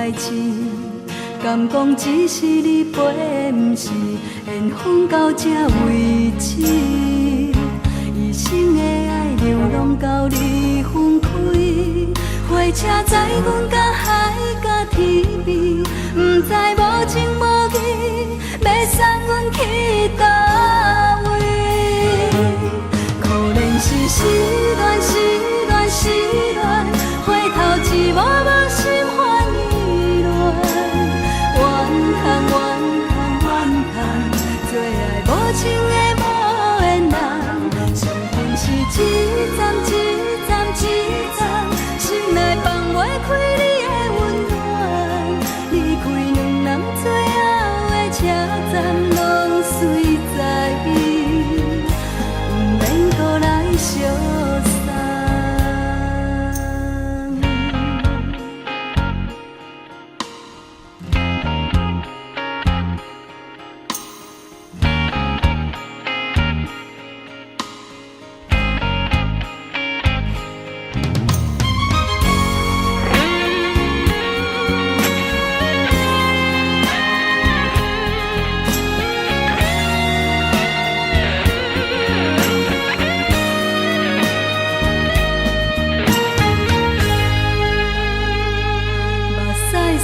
代志，敢讲只是你陪，不是缘分到这为止。一生的爱流浪到你分开，火车载阮到海甲天边，不知无情无义，要送阮去倒位？可怜是失恋，失恋，失恋，回头一幕幕心烦意乱，怨叹，怨叹，怨叹，最爱无情的无缘人，上恨是一站一站一站，心内放袂开你的温暖，离开两人最后的车站，拢随在伊，不免搁来相送。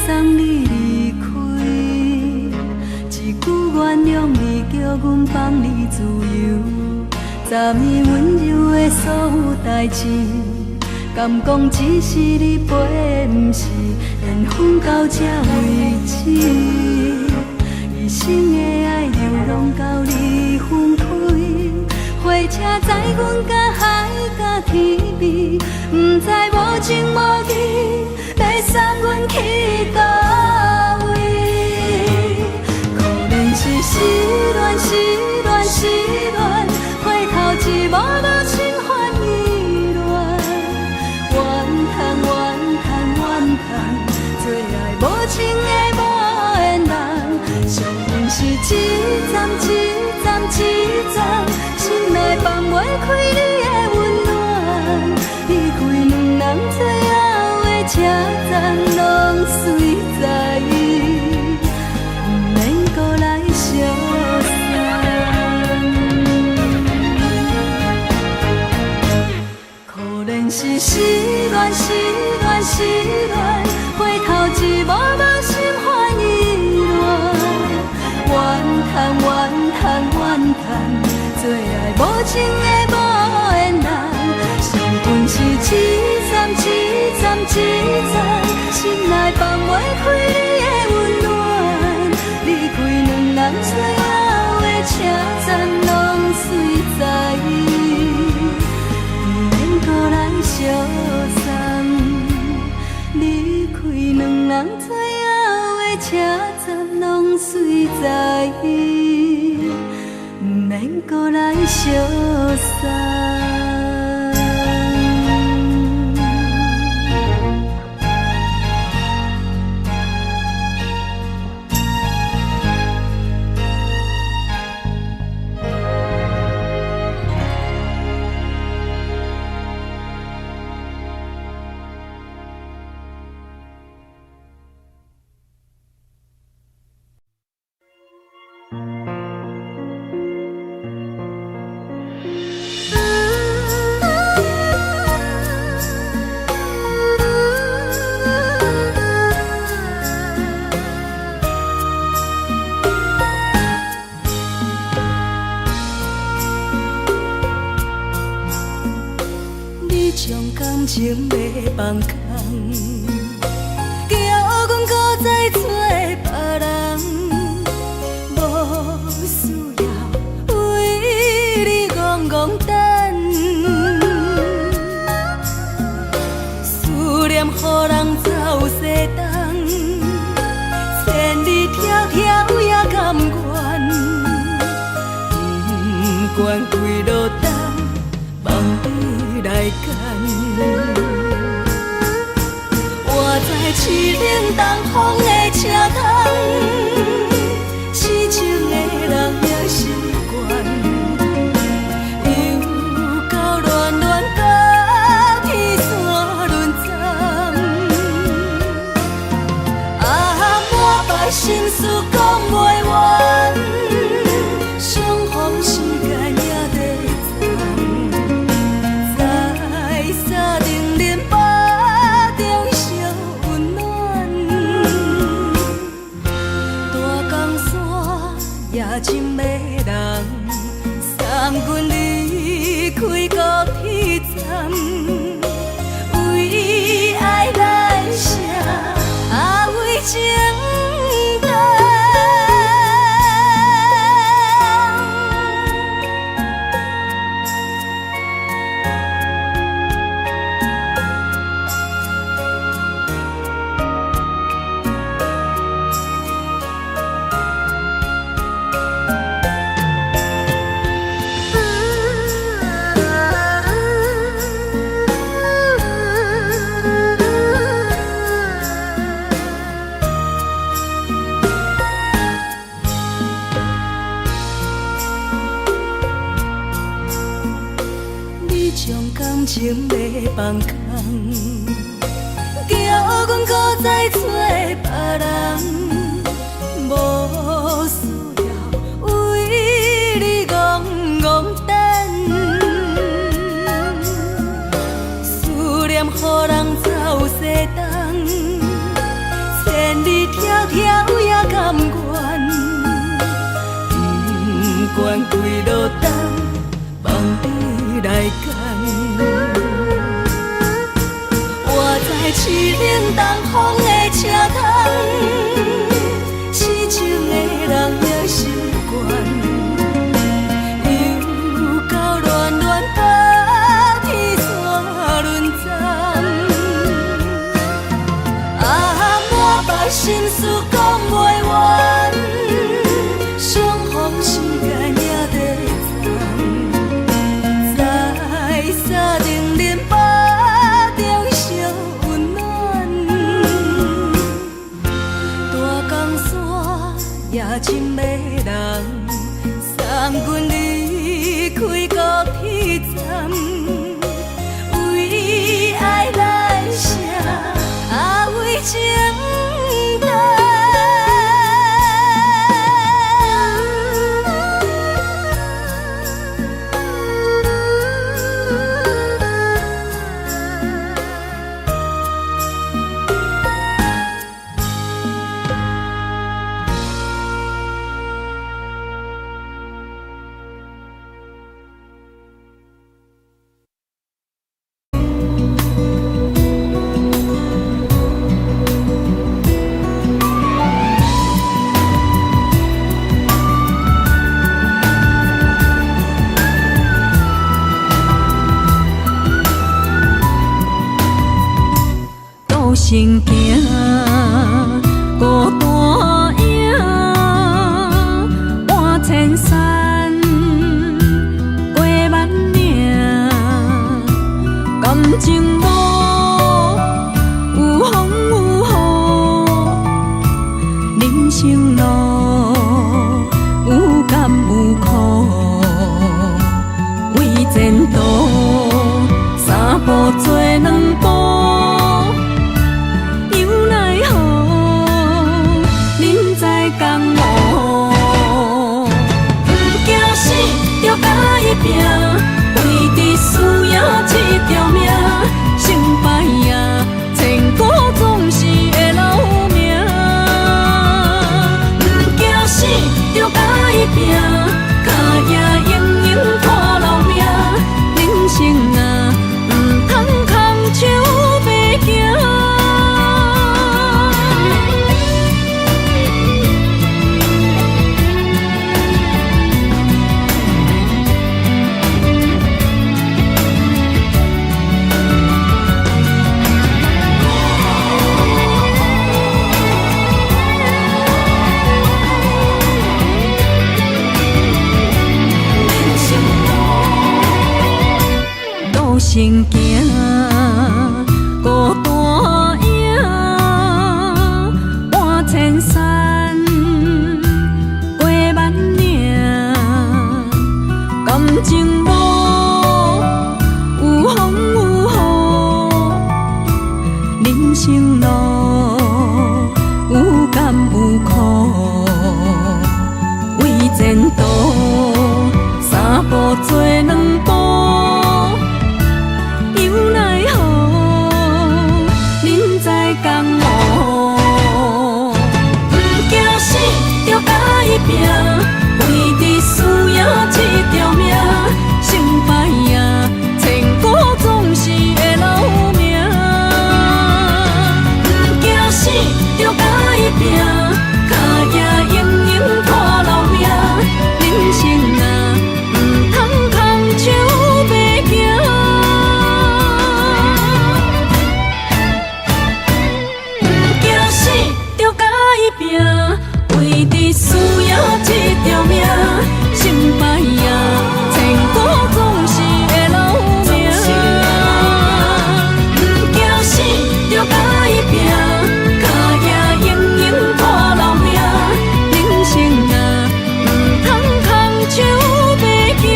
送你离开，一句原谅你，叫阮放你自由。昨暝温柔的所有代志，敢讲只是你陪，不是缘分到这为止。一生的爱流浪到你分开，火车载阮到海甲天边，不知无情无义，要送阮去倒位？可怜是失恋，失恋，失恋，回头一幕幕心烦意乱，怨叹，怨叹，怨叹，最爱无情的无缘人，上恨是一站一站一站，心内放袂开你的温暖，离开两人最后的车站，拢随在伊，不免搁来相送。可怜是失恋，失恋，失恋，回头一幕幕心烦意乱，怨叹，怨叹，怨叹，最爱无情的无缘人，上恨是一站一站一站，心内放袂开你的温暖，离开两人最后的车站，拢随在伊，不免搁来相送。离开两人最后的车站，拢随在伊，不免搁来相送。情要放空，叫阮搁再找别人，无需要为你戆戆等。思念予人走西东，千里迢迢也甘愿，不管几路灯，梦伊来干。我在凄冷东风的车窗，痴情的人也习惯，又到恋恋到天山沦陷。心事讲袂完，相逢时间也在站，在沙丁林巴中烧温暖，大江山也真迷人，送阮离开高铁站，为爱来写为情重。感情要放空，叫阮搁再找别人，无需要为你戆戆等。思念予人走西东，千里迢迢也甘愿，不管几路灯，望你来干。我在市冷东风的车窗，痴情的人也习惯，又到恋恋把天线轮转。满腹心事讲袂完，相逢时间也在在沙丁林巴中烧温暖，大江山也真迷人，送阮离开高铁站，为爱来写为情重。心行孤单影，半千山，过万岭，感情无有风有雨，人生路有甘有苦，为前途三步做两步。为你需要这条命，成败呀，千古总是会留名。不惊死，就甲伊拼，脚也永远看留名。人生啊，不通空手白行。行行孤单影，半千山，过万岭，感情无有风有雨，人生路有甘有苦。拼，为伫需要这条命，成败赢，千古总是会留名。不惊死，着甲伊拼，脚也硬硬拖老命。人生啊，唔通空手白行。不惊死，着甲伊拼，为伫需要这条命，成败赢，千古总是会留名。不惊死，着甲伊拼，脚也硬硬拖老命。人生啊，唔通空手白行。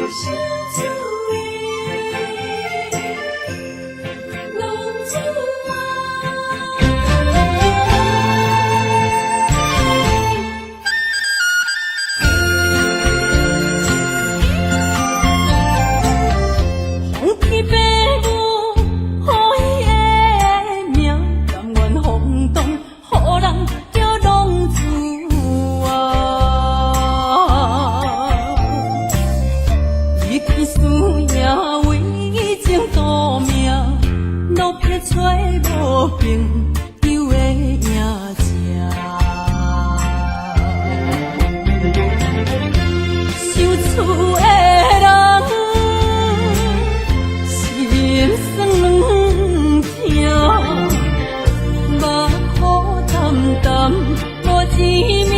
小厝的浪子风起白雾，予伊的命，甘愿风动，予人叫浪子一起输赢，为情赌命，路撇找无凭，又会赢者。受厝的人，心酸软痛，目苦淡淡，无滋味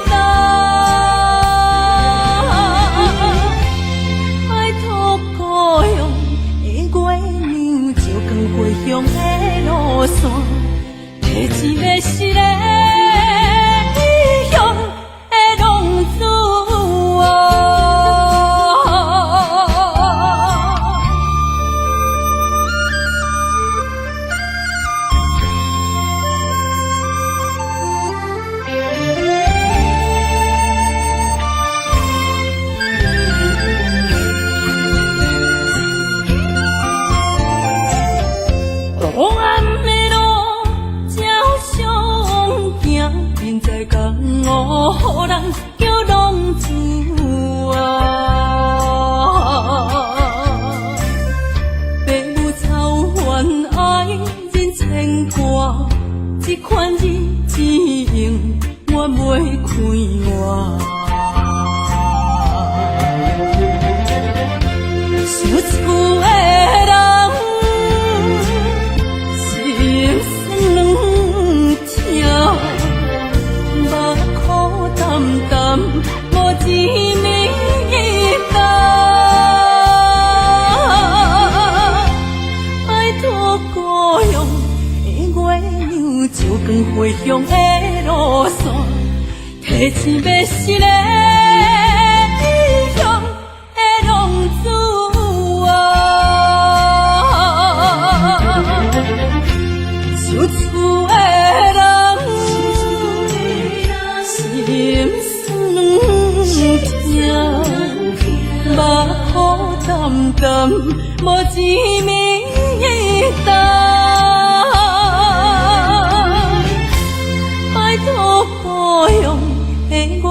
淡。回乡的路线，提一个失个异乡的浪子黑暗的路，照常行，人在江湖，予人叫浪子父母操怨爱人牵挂，这款日子用我袂开换。受厝的人，心酸软痛，目苦淡淡，无滋味淡。爱托故乡的月亮，照光回乡的路线，提一要失个异乡的浪子受厝的人，心酸软痛，目苦淡淡，无滋味淡。拜托故乡的月亮，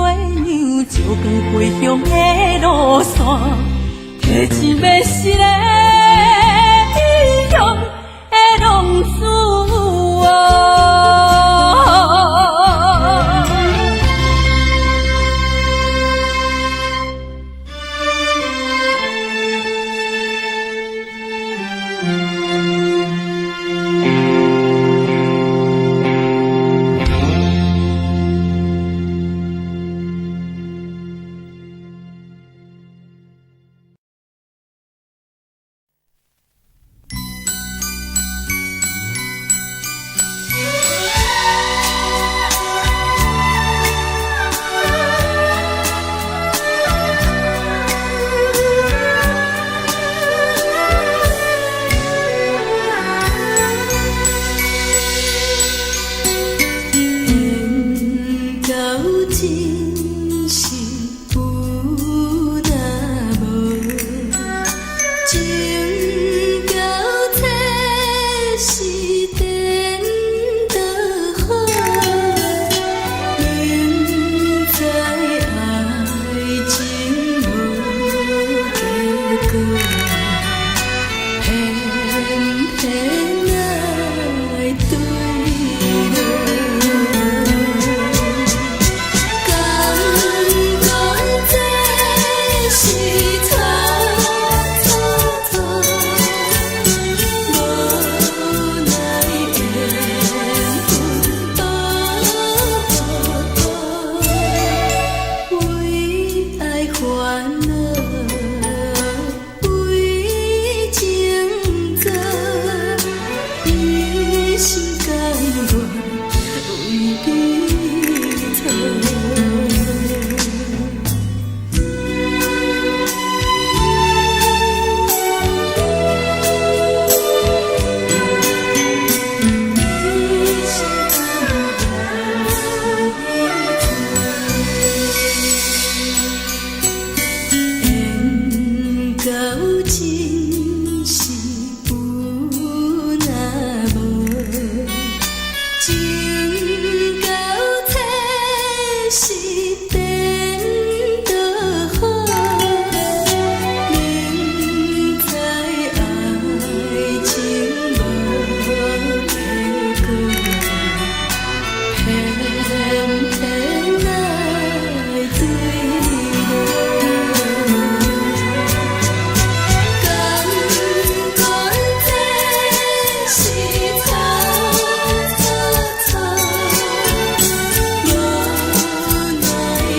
照光回乡的路线，提一要失个异乡的浪子真是有若无，情到底是颠倒好，明知爱情无结果，偏偏爱对落。感觉这是错错错，无奈缘分薄薄，为爱烦恼，为情债，一心甘愿为你错。缘到真是有若无，情到底是颠倒好，明知爱情无结果，偏偏爱对落。感觉这是错错错，无奈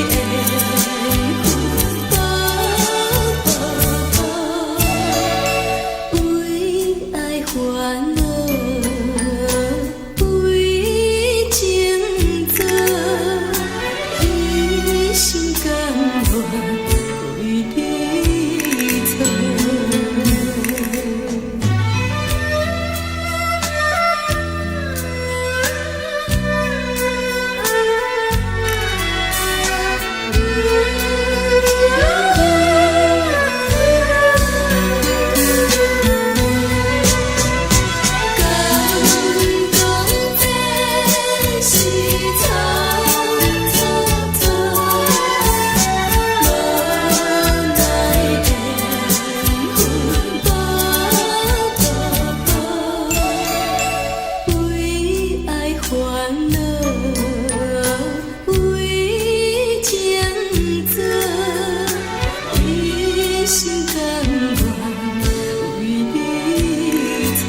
缘分薄薄，为爱烦恼，为情债，一心甘愿为你错。感觉这是错错错，无奈缘分薄薄，为爱烦恼，为情债，一心甘愿为你错。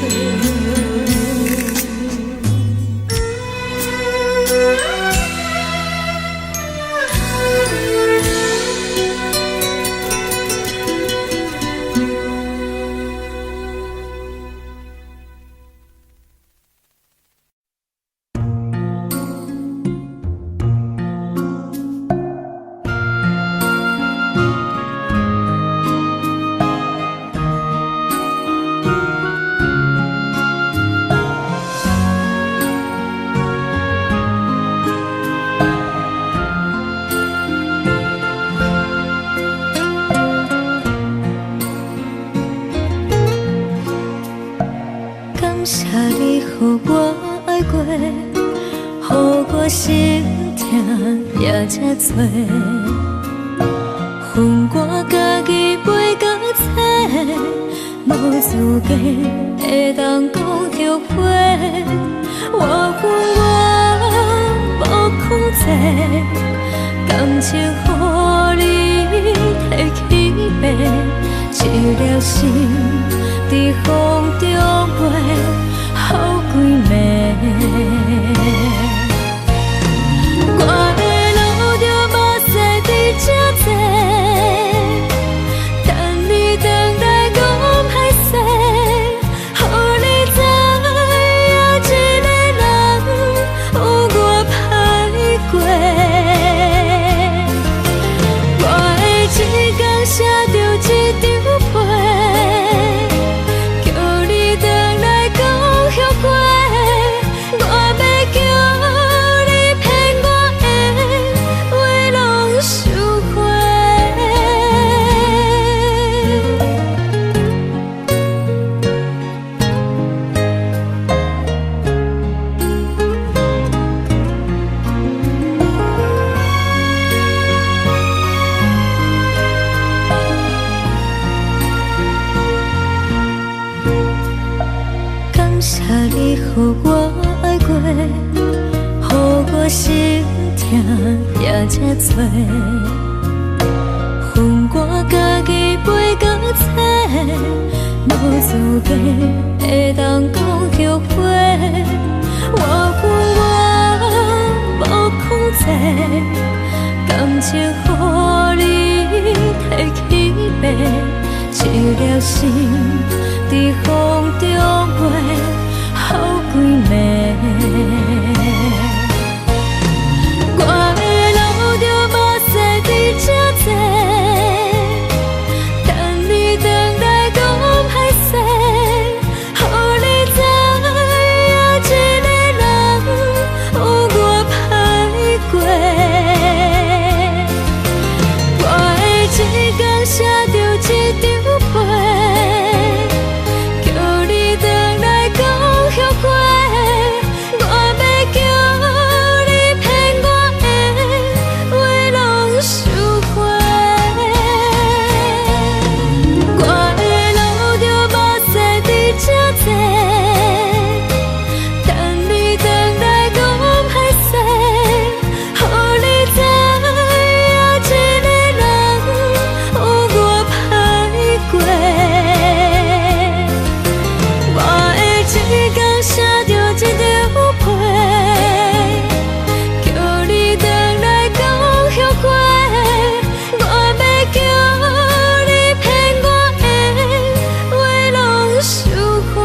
感谢你，予我爱过，予我心痛也这多，恨我家己袂到切，无资格会当讲着话，我恨我无控制，感情予你摕去卖，一粒心伫风中飞，好几暝。我的路着目屎伫这多，等你回来讲歹势，予你知影一个人有我歹过。我的一天写着一张被。我心痛也这多，恨我家己袂到切，无资格会当讲后悔。我恨我无控制，感情予你摕去卖，一粒心伫风中飞，好几暝。我的路着目屎伫这多，等你回来讲歹势，予你知影一个人有我歹过。我的一天写着一张被，叫你回来讲后悔。我要叫你骗我的话拢收回。我的路着目屎伫这多，等你回来讲歹势，予你知影一个人有我歹过。我的一天写着一张被，叫你回来讲后悔。我要叫你骗我的话拢收回。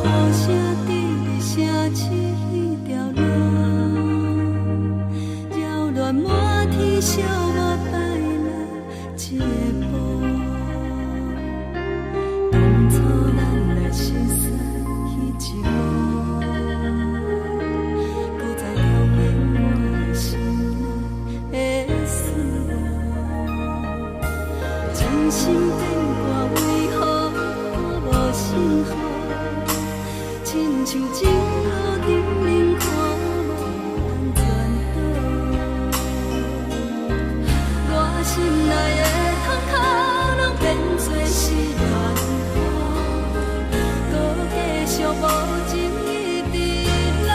雨声滴声起迄条路，扰乱满天小我摆了一步。当初咱来熟悉迄一幕，搁再重现我心内的思慕。真心变卦为何看无信号？亲像情路顶面看无人转倒，我心内的痛哭拢变作是怨恨，搁继续无情一直来。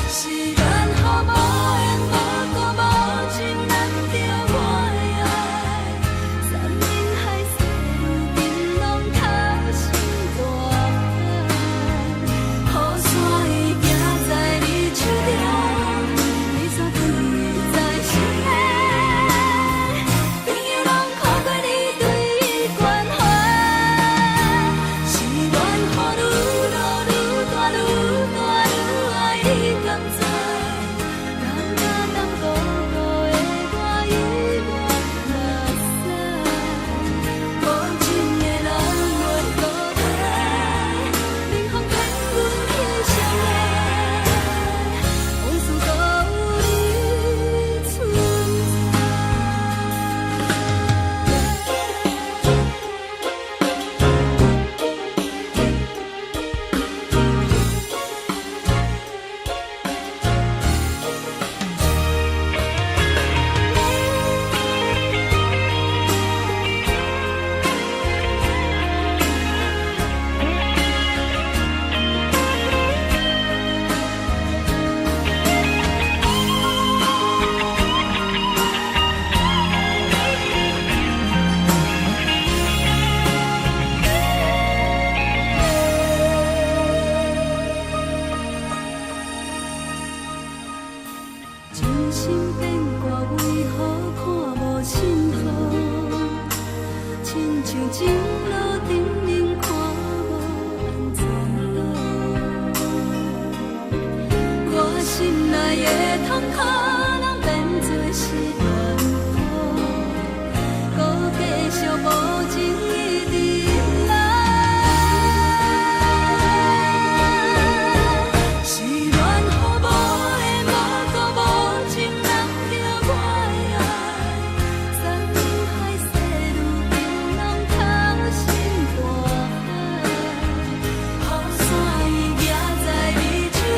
是缘和无缘，无果无情，难着我的爱。山盟海誓，如今拢透心大海。雨伞已行在你手中，你却对在心内。朋友拢看过你对伊关怀，是缘和愈落愈大愈大愈爱你甘知？人若当孤独的我已无目屎，无情的人袂孤单，冷风骗阮去相恋，往事搁有你存在。真心变卦为何看无信号？亲像情路顶面的痛可能变做是幸福，搁继续无情一直来。是缘予无的无辜无情人着我的爱，山盟海誓如今拢透心大海，雨伞伊举在你手中，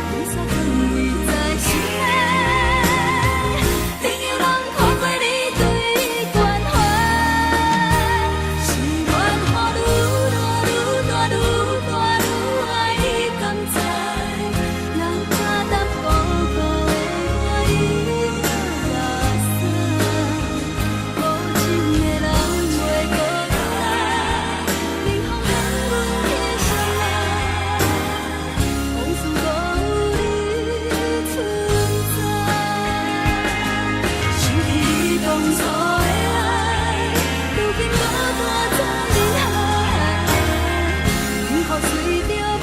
雨伞放位在心内，朋友人看过你对关怀，是缘予愈大愈大愈大愈爱你甘知，人假答孤孤的我已落山，无情的人袂孤单，冷风冷阮的心内，往事都有你存在，想起你当初的爱，如今孤单在人海，幸福随着目屎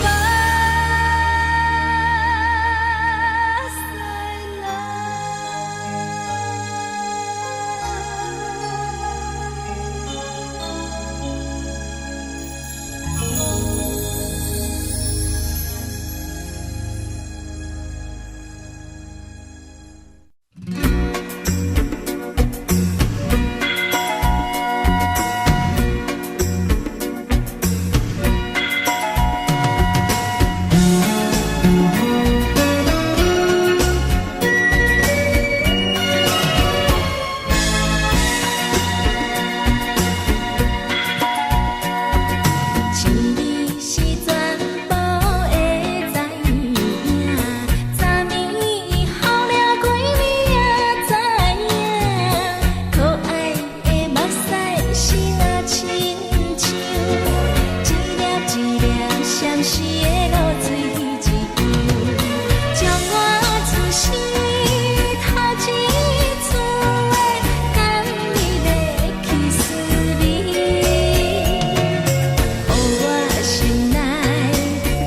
请你是全部的知影，昨暝好了几暝也知影，可爱的目屎是那亲像一粒一粒闪烁的露水一样，将我自身头一次的感你的气势里。我心内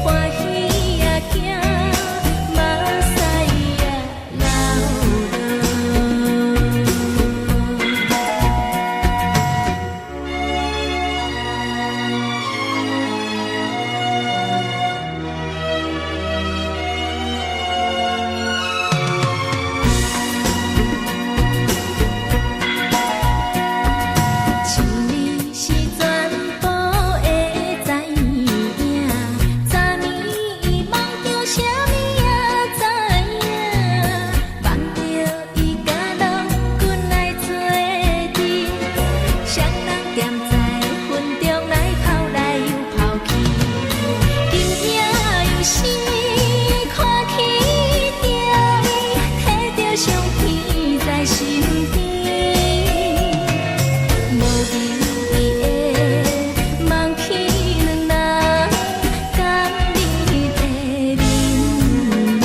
欢喜也惊，目屎也请你是全部的知影，昨暝梦着啥物也知影，梦着伊甲人滚来做阵，双人踮在云中来跑来又跑去，今夜又是看起着伊，摕着相片在身边。无意义的梦去两人，甘你的眠梦。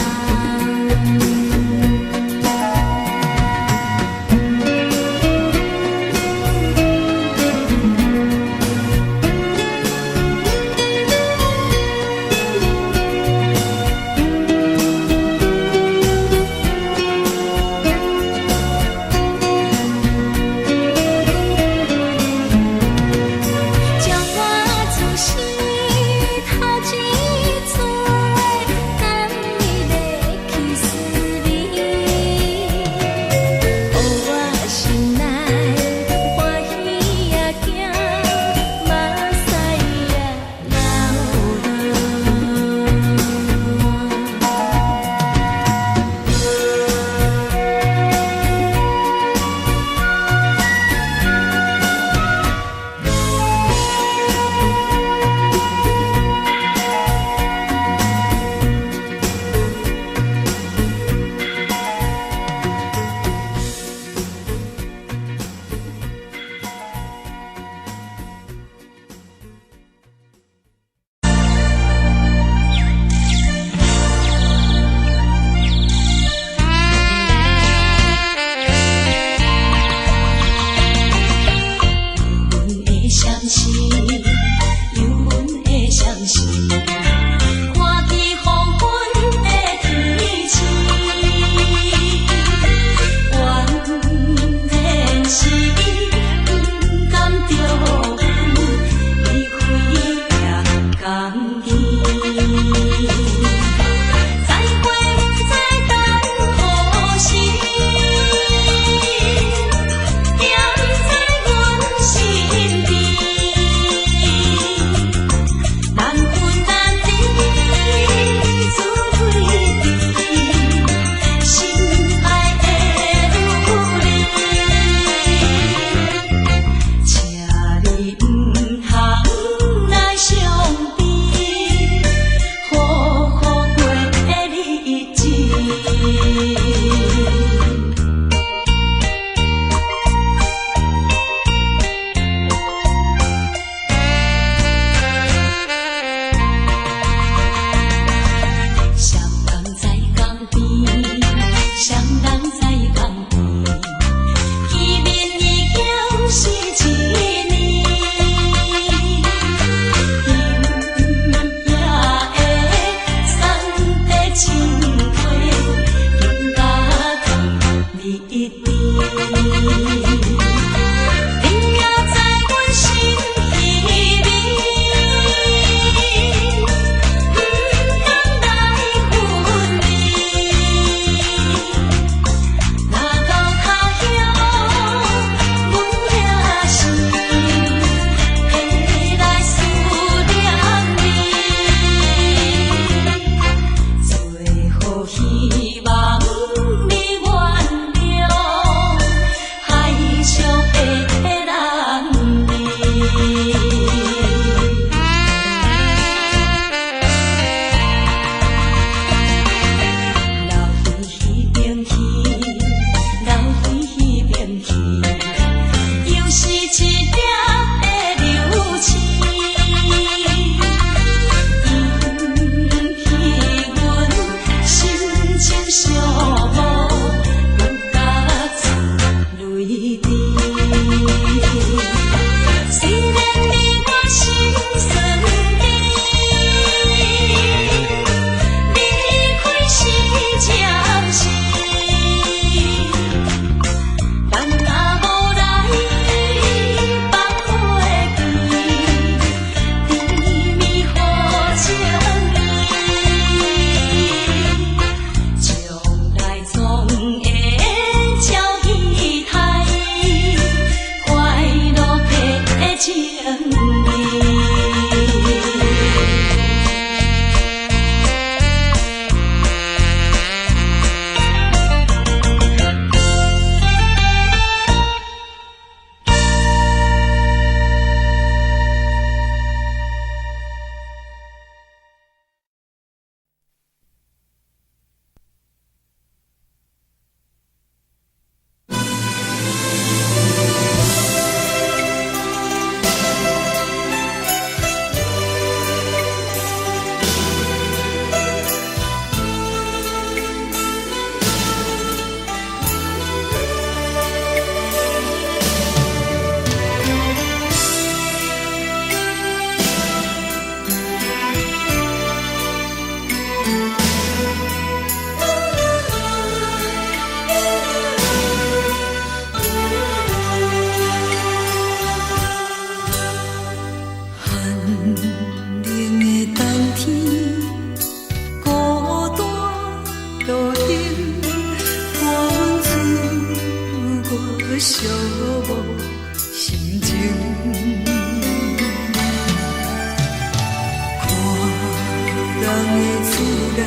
人的厝内，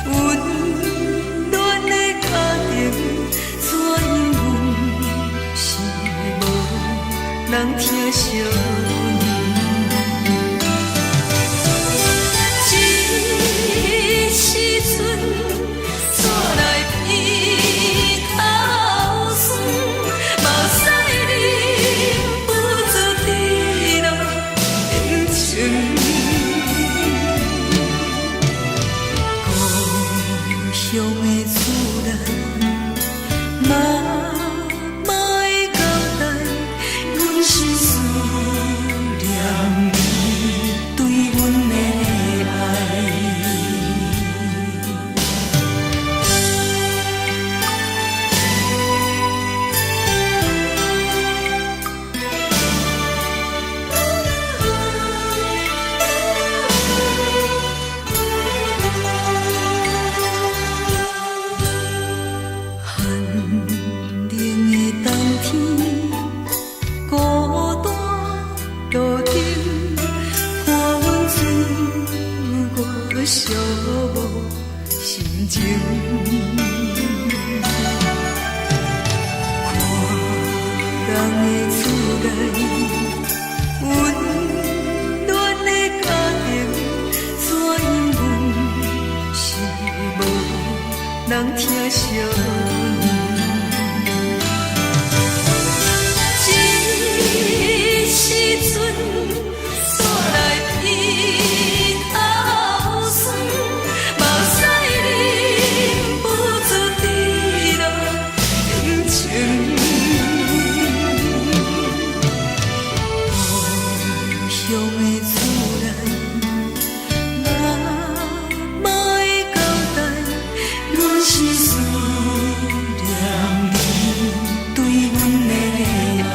温暖的家庭，怎因阮是无人疼惜阮？这时阵厝内鼻口酸，目屎忍不住滴落眼睛。故乡的厝内，妈会交代，阮是思念你对阮的爱。寂寞心情，看人的厝内，温暖的家庭，怎因阮是无人疼惜阮？这时阵，厝内鼻口酸，目屎忍不住滴落眼睛。故乡的厝内，妈会交代，阮是思念你对阮的爱。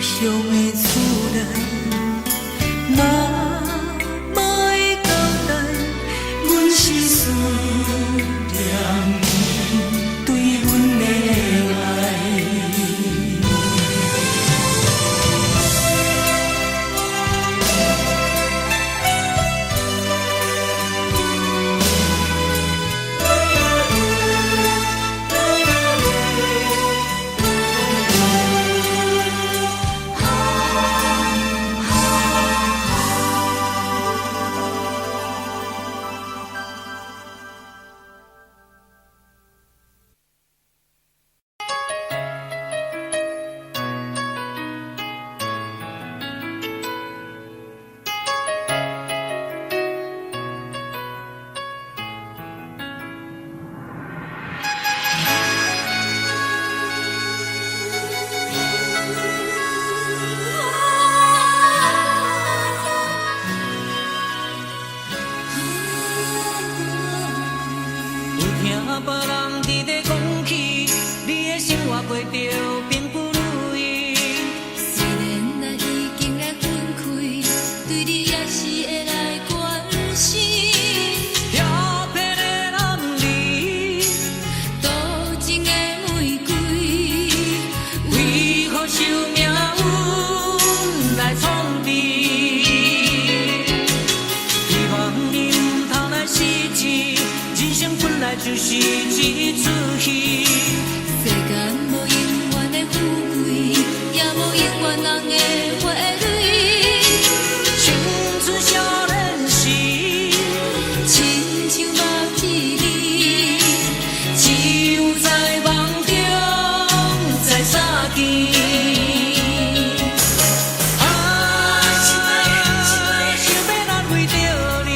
乡的厝内，妈会交代，阮是思念你对阮的爱。别人伫咧讲起，你的生活过着并不如意。虽然咱已经来分开，对你也是会来关心。漂泊的男儿，多情的玫瑰，为何受命运来创治？希望你唔通来失志，人生本来就是一出戏。世间无永远的富贵，也无永远人的花蕊。青春少年时，亲像目睭里，只有在梦中才相见。想要安慰着你，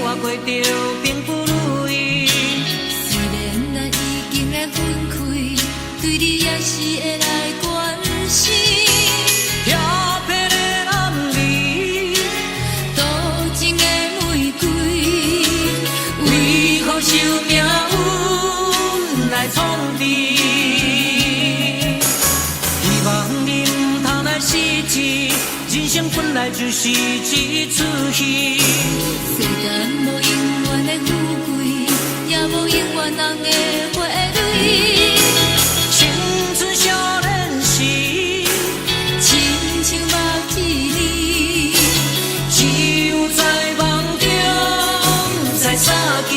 我过着并不如意。虽然咱已经来分开，对你也是会来关心。漂泊的男儿，多情的玫瑰，为何受命运来创治？希望你唔通来失志，人生本来就是一出戏。世间无永远的富贵，也无永远人的花蕊。青春少年时，亲像目睭里，只有在梦中才相见。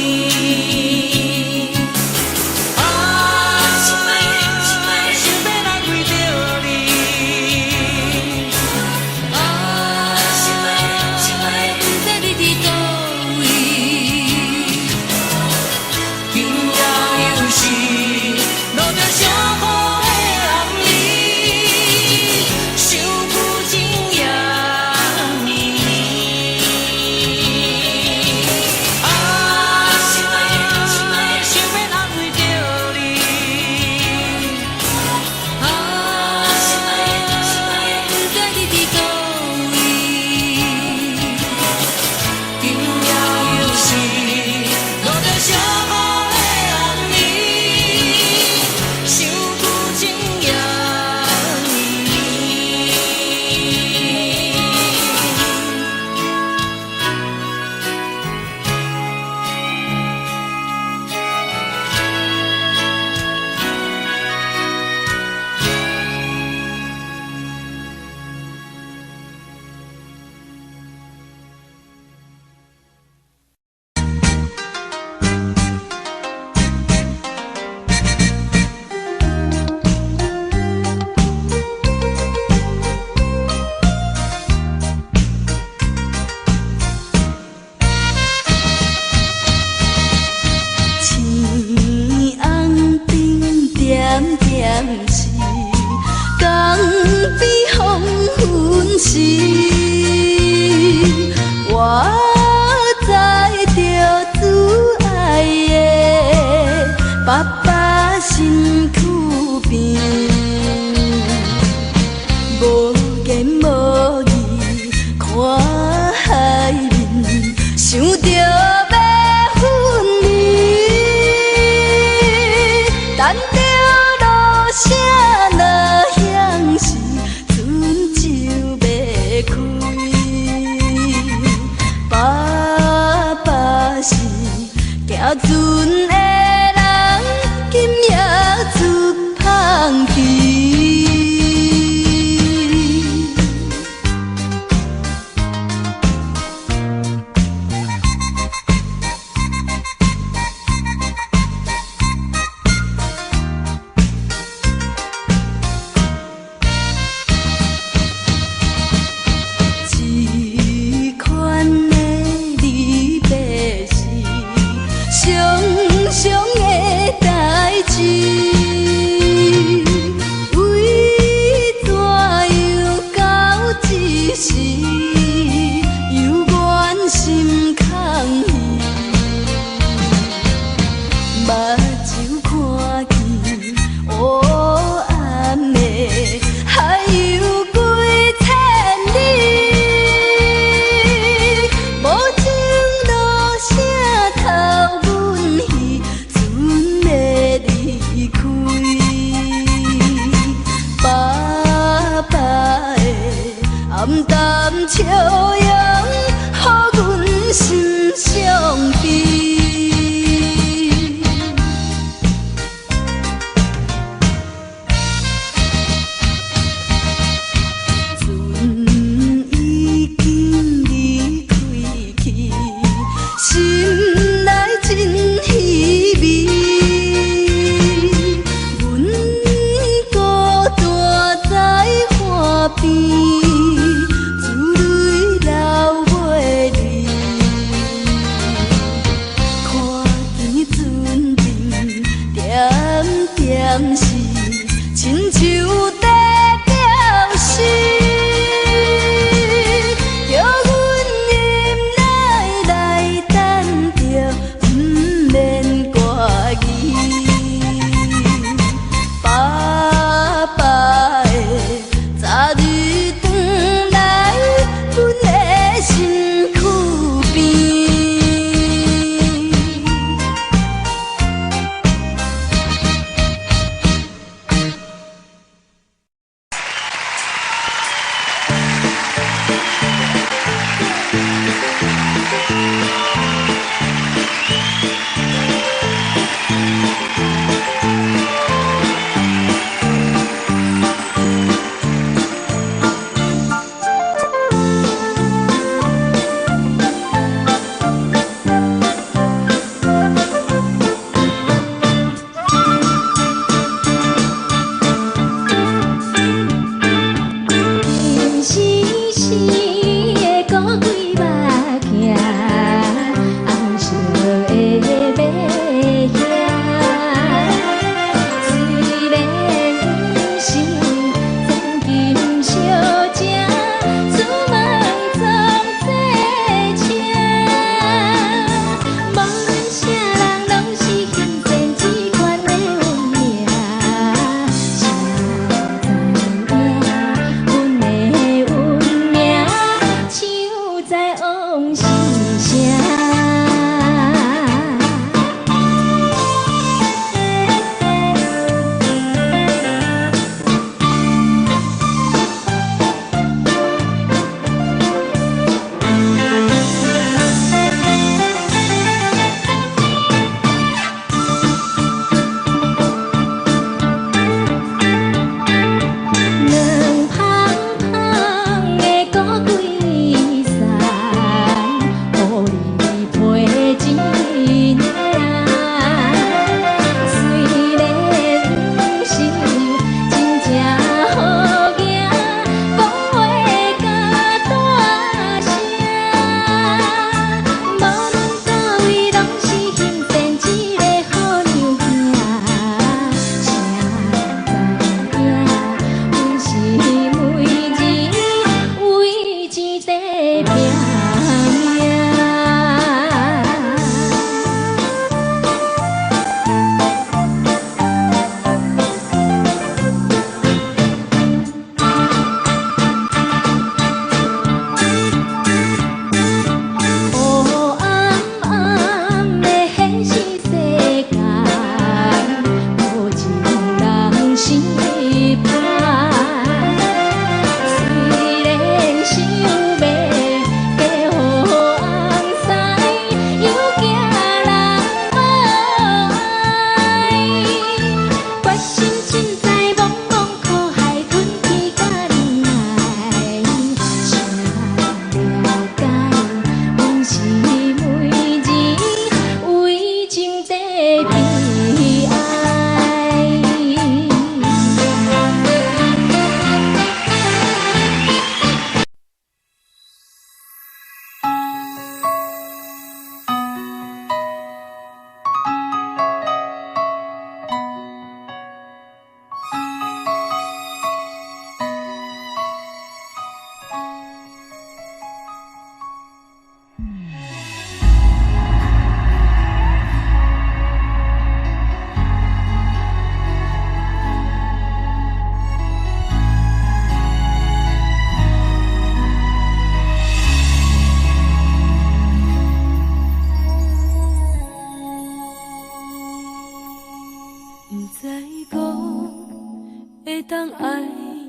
当爱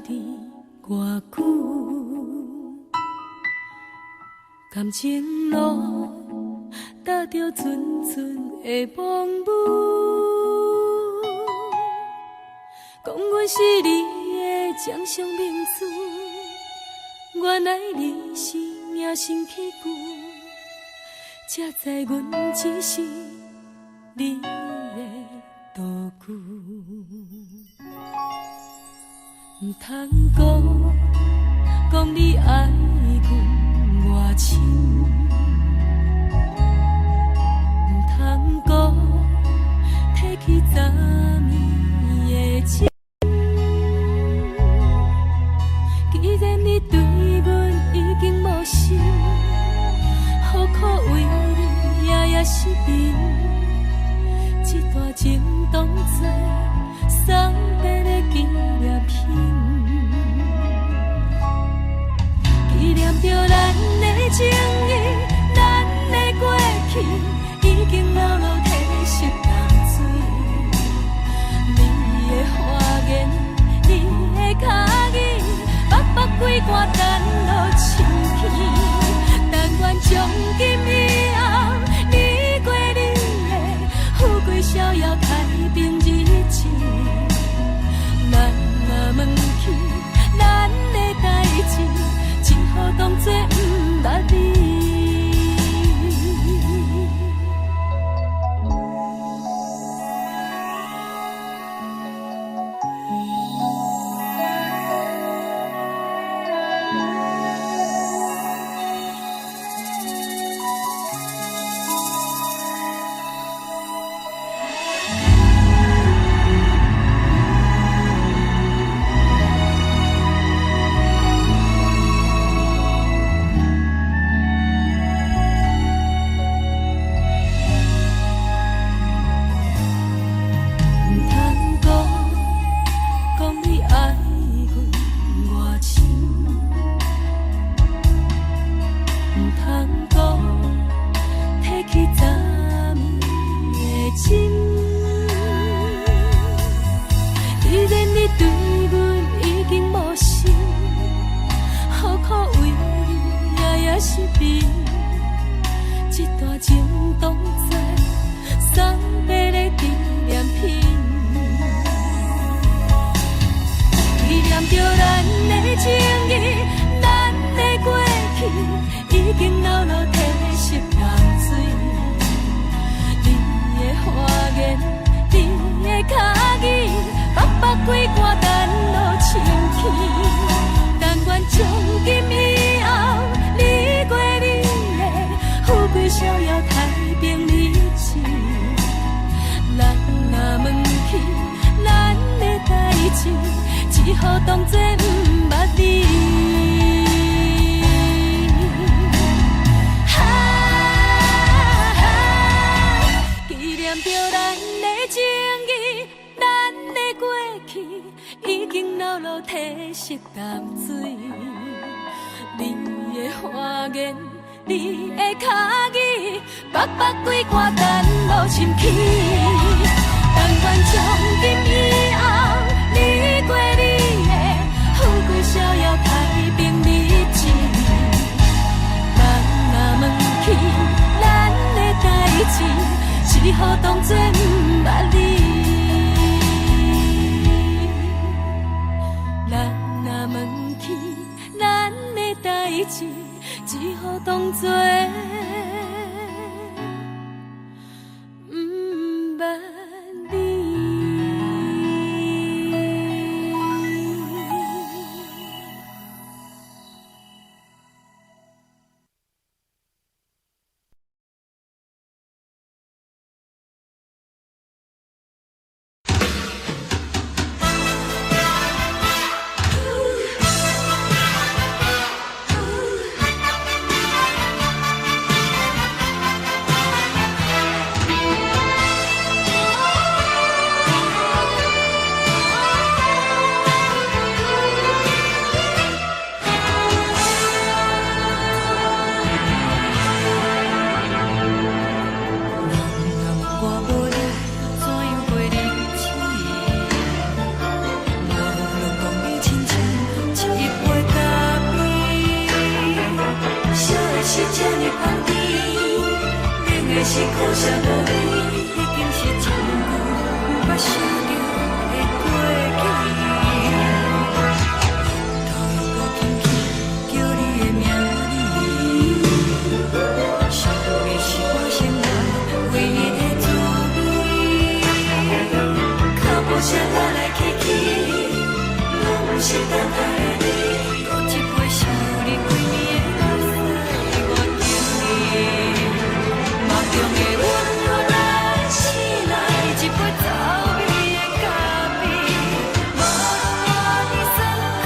你偌久？感情路踏着纯纯的梦雾，讲阮是你的掌上明珠，原来你是命生起句，才知阮只是你的道具。唔通讲你爱阮偌深，唔通讲提起昨暝的情。既然你对阮已经无心，何苦为你夜夜失眠？这段情当作送别的纪念品，纪念着咱的情谊，咱的过去已经老老褪色淡水。你的花言，你的脚语，默默几挂等落深去。但愿从今以后，你过你的富贵逍遥太平日子。咱若问起咱的代志，只好当作不捌你。只好当作不捌你。纪念着咱的情谊，咱的过去已经老老褪色淡水。你的花言，你的脚语，默默几挂等落深起。但愿从今以后，你过你的富贵逍遥太平日子。咱若问起咱的代志，只好当作不捌你。咱若问起咱的代志，只好当作不捌你。啥无味，已经是一句无法想着的过去。头又搁轻轻叫你的名字，想的是我生活唯一的滋味。脚步声来来去去，拢不是等待的你，搁一杯想你几年的目屎，我等你。梦中的阮落来醒来，一杯走味的咖啡，无论我的酸苦，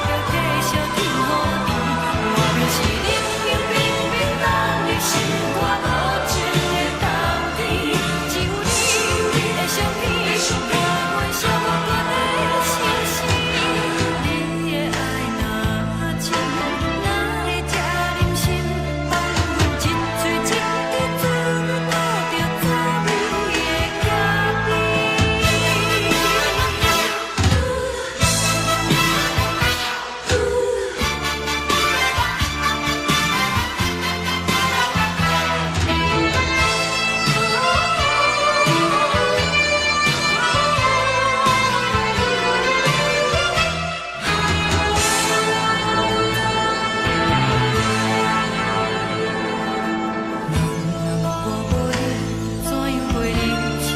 也着继续甜予你。我便是冷冷冰冰冷的心肝，无情的冬天，只有你的相片，陪阮寂寞过的相思。你的爱若真，哪会这忍心放阮一嘴一滴滋味，讨着滋味的咖啡。我无你，怎样过日子？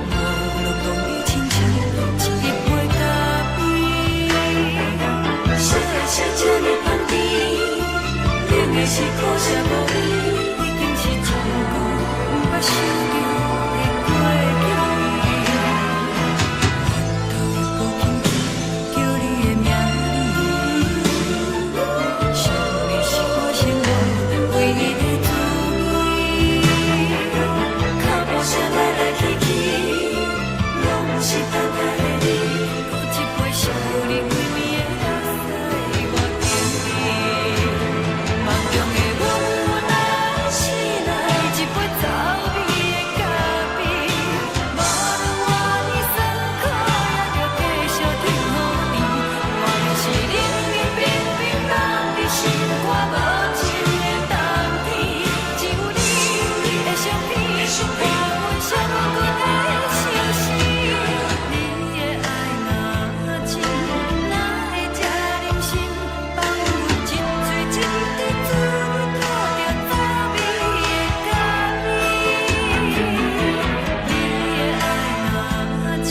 无落动的亲像一杯咖啡，小的是这呢香甜，冷的是苦涩无味，已经是一句无法想着的过去。头又搁轻轻叫你的名字，想的是我生活唯一的滋味。脚步声来来去去，拢是等待的你，搁一杯想你几暝的目屎，我等你。梦中的阮落来醒来，一杯走味的咖啡，无论我的酸苦，也着继续甜予你。我便是冷冷冰冰冷的心肝，无情的冬天，只有你的相片，陪阮寂寞过的相思。你的爱若真，哪会这忍心放阮一嘴一滴滋味，讨着滋味的咖啡。你的爱若真，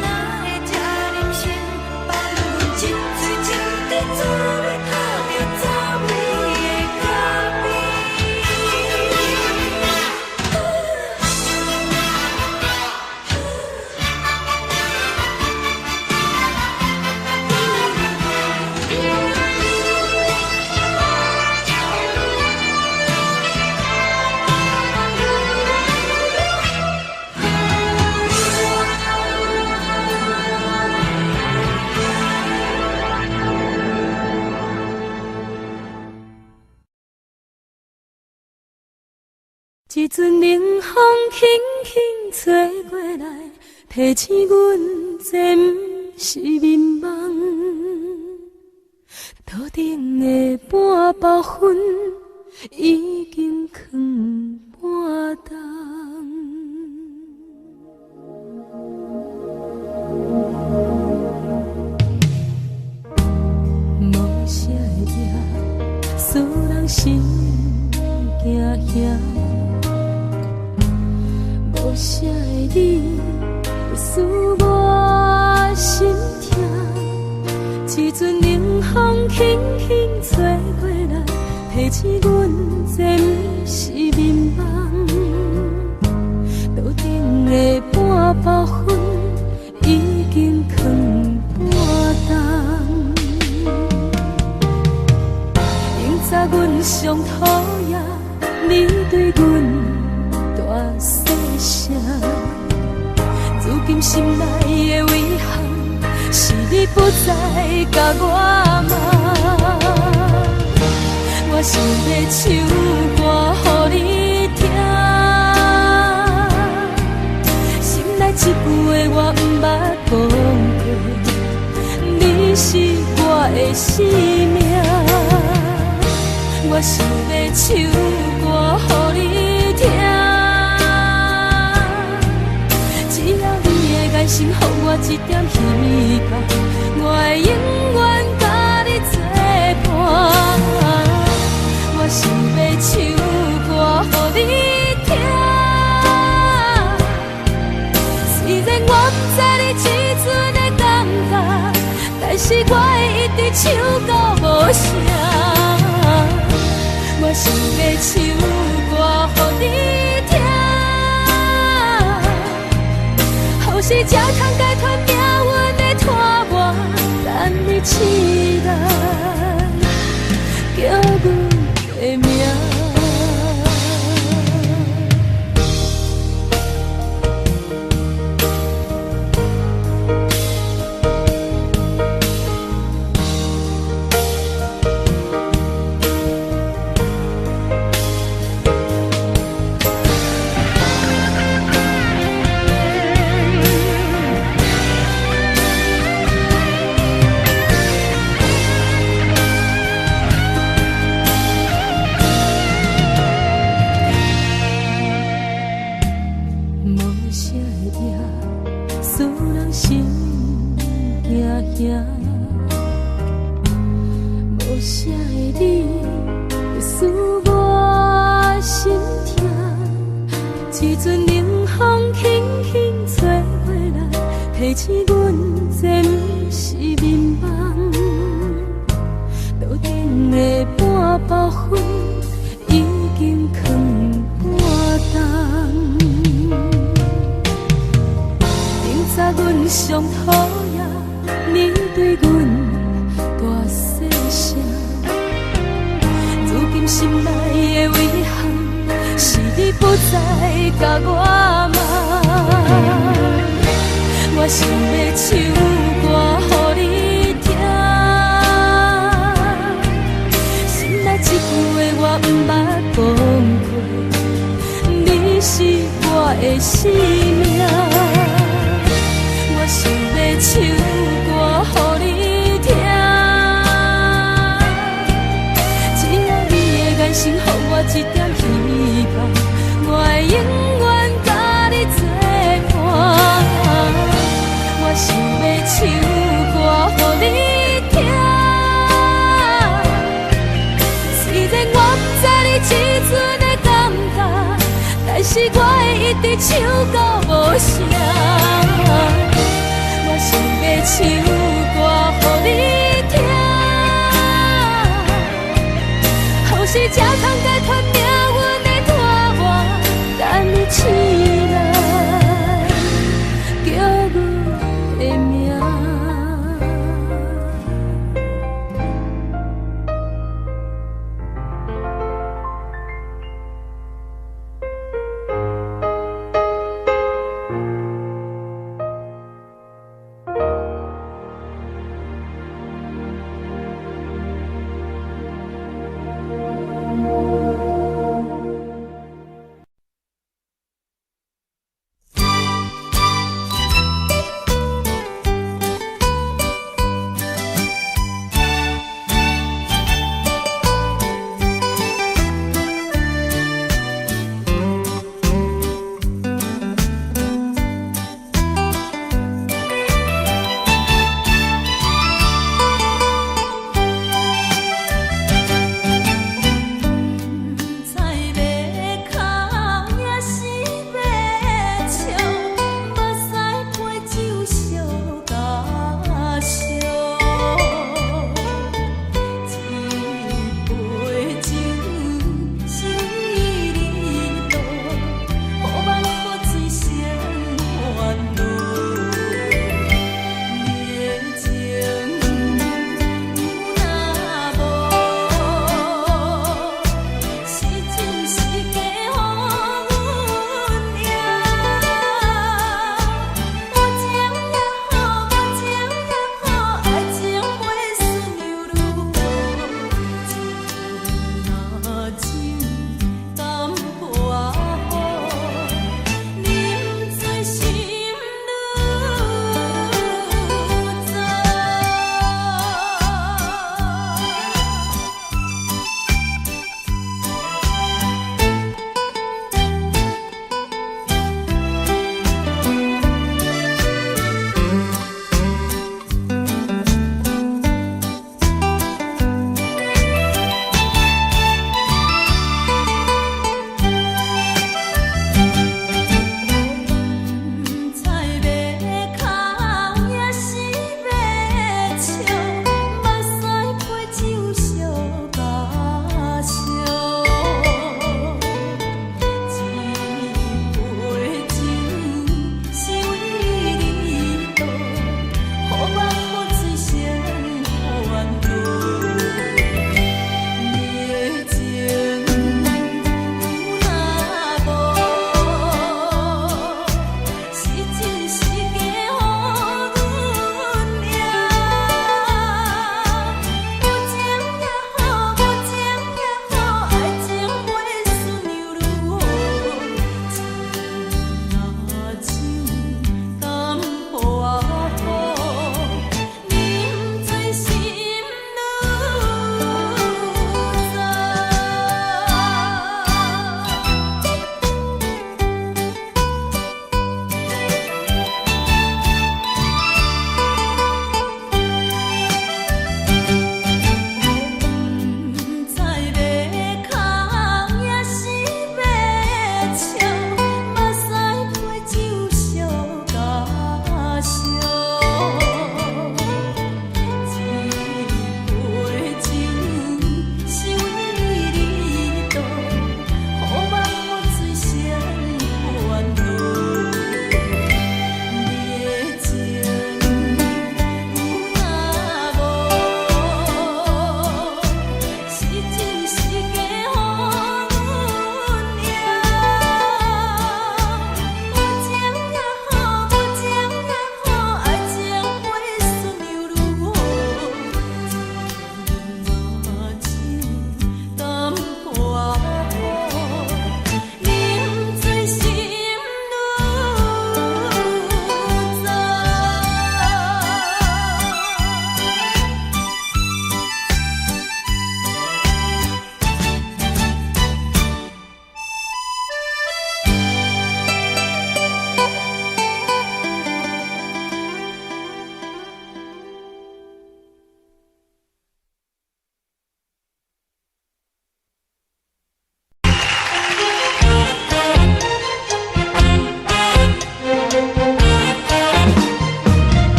哪会这忍心放阮一嘴一滴滋味，讨着滋味的咖啡。一阵冷风轻轻吹过来，提醒阮这不是眠梦。头顶的半包云已经藏半冬。无啥会惹使人心惊吓。无啥的你，会使我心痛。一阵冷风轻轻吹过来，提醒阮这不是眠梦。头顶的半包云已经藏半冬。明早阮上讨厌，你对阮大细声。如今心内的遗憾，是你不再甲我骂。我想要唱歌予你听，心内一句话我不捌讲过，你是我的生命。我想要唱歌予你一点希望，我会永远甲你作伴。我想要唱歌予你听，虽然我不知你这阵的感觉，但是我会一直唱到无声。我想要唱歌予你听，后世才通解脱命运的拖磨，等你醒来，叫阮的名。无啥的你，会使我心痛。一阵冷风轻轻吹过来，提醒阮这不是眠梦。楼顶的半包烟已经藏半冬。明早阮上讨厌你对阮大细声，如今心内的遗憾，是你不再甲我问。我想要唱歌予你听，心内这句话我不捌放过，你是我的生命。我想要唱歌予你听，只要你的眼神予我一点希望，我会永远甲你作伴。我想要唱歌予你听，虽然我不知你这阵的感觉，但是我会一直唱到无声。我想要唱歌予你听，后世才通解脱命运的拖磨，等你醒来，叫阮的名。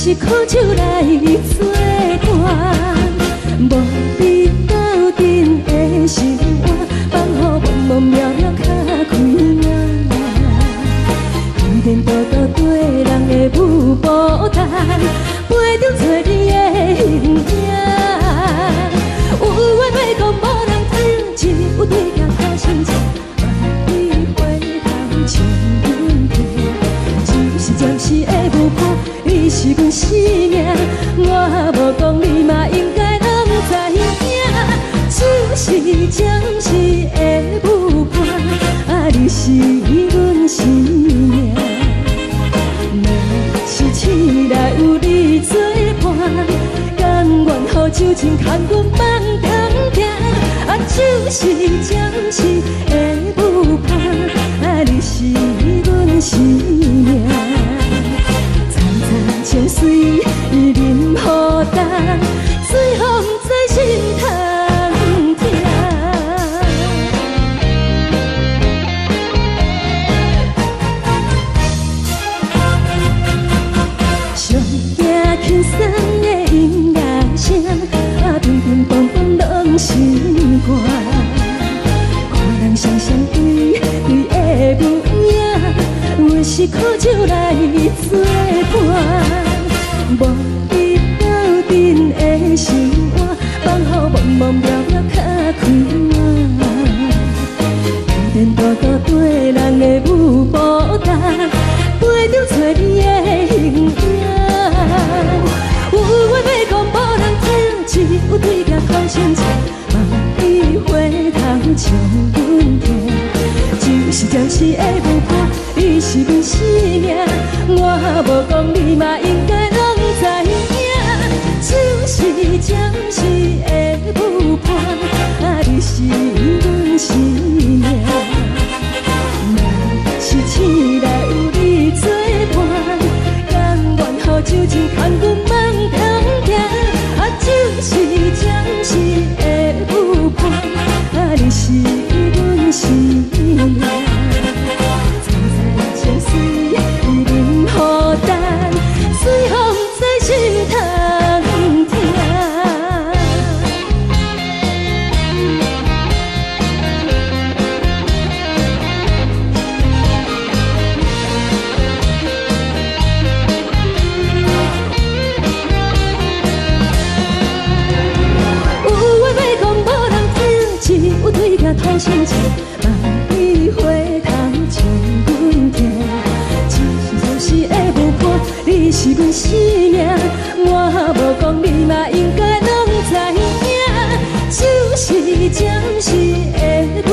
是苦酒来作伴，无比斗阵的生活，放予茫茫渺渺较开眼。颠颠倒倒对人的舞步弹，陪着做你的形影。有话要讲无人听，只有对镜头心情，万里回头将阮提。就是暂时的舞伴，你是阮生命，我无讲你嘛应该拢知影。就是暂时的舞伴，你是阮生命。若是醒来有你作伴，甘愿予酒精牵阮梦中行。就是暂时的舞伴，你是阮生命。层层情水任何等，随风在心头听。上惊轻松的音乐声，乒乒乓乓拢心肝。看人双双对对的舞影，我是苦酒来作伴，无比斗阵的生活，放予茫茫渺渺较开眼。颠颠倒倒对人的舞步弹，陪着做你的形影。有话要讲无人听，只有对镜头心情，万里回头将阮听。就是暂时的舞伴，你是阮生命，我无讲你嘛应该拢知影。就是暂时的舞伴，你是阮生命。若是醒来有你作伴，甘愿予酒精牵阮梦中行。就是暂时的舞伴，你是阮生命。层层情水任何等，随风在心头听。有对镜头心情，万里回头将阮听。就是暂时的舞伴，你是阮生命，我无讲你嘛应该拢知影。就是暂时的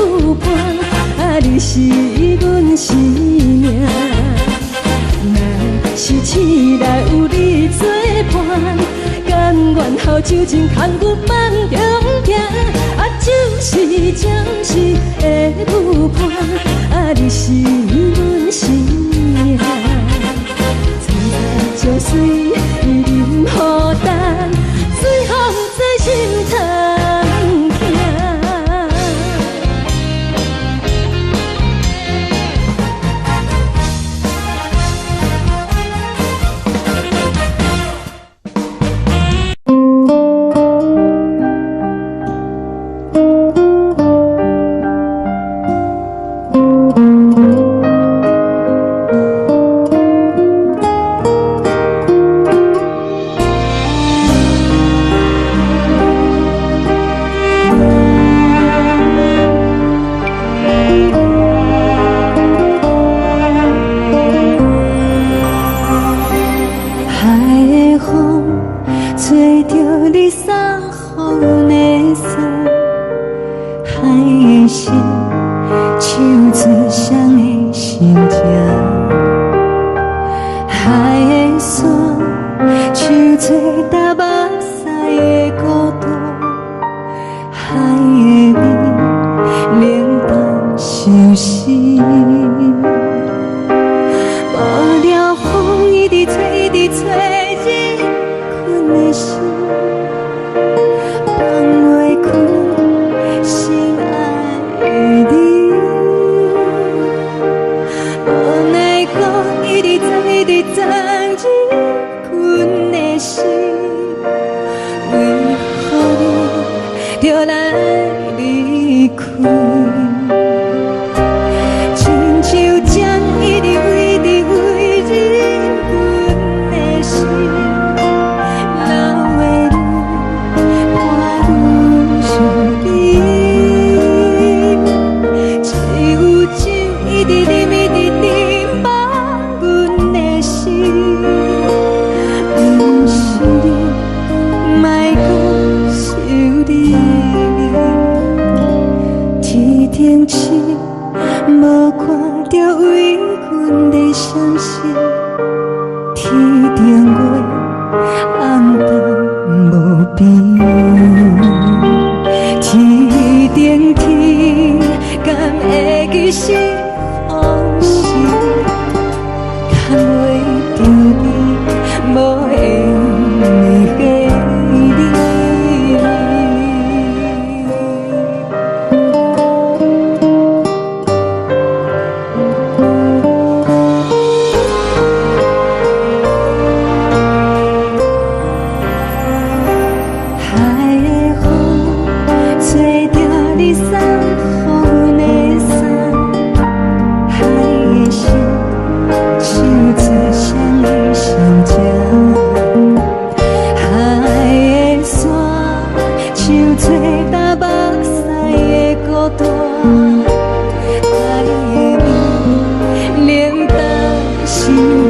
舞伴，你是阮生命。若是醒来有你作伴，甘愿予酒精牵阮梦中行。就是暂时的舞伴，你是阮生命。层层情水任何等，随风在心头听。在等一困。啊。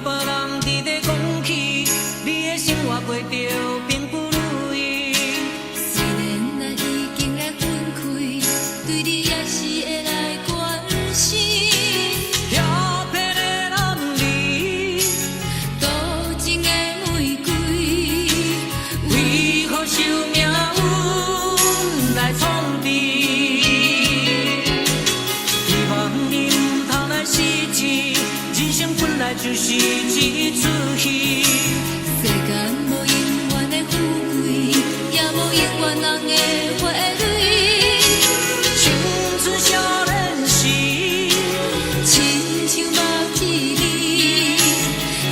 别人伫咧讲起，你的生活过着并不如意。虽然咱已经来分开，对你也是会来关心。漂泊的男儿，多情的玫瑰，为何受命运来创治？希望你唔通来失志，人生本来就是一出戏。世间无永远的富贵，也无永远人的花蕊。青春少年时，亲像目一字，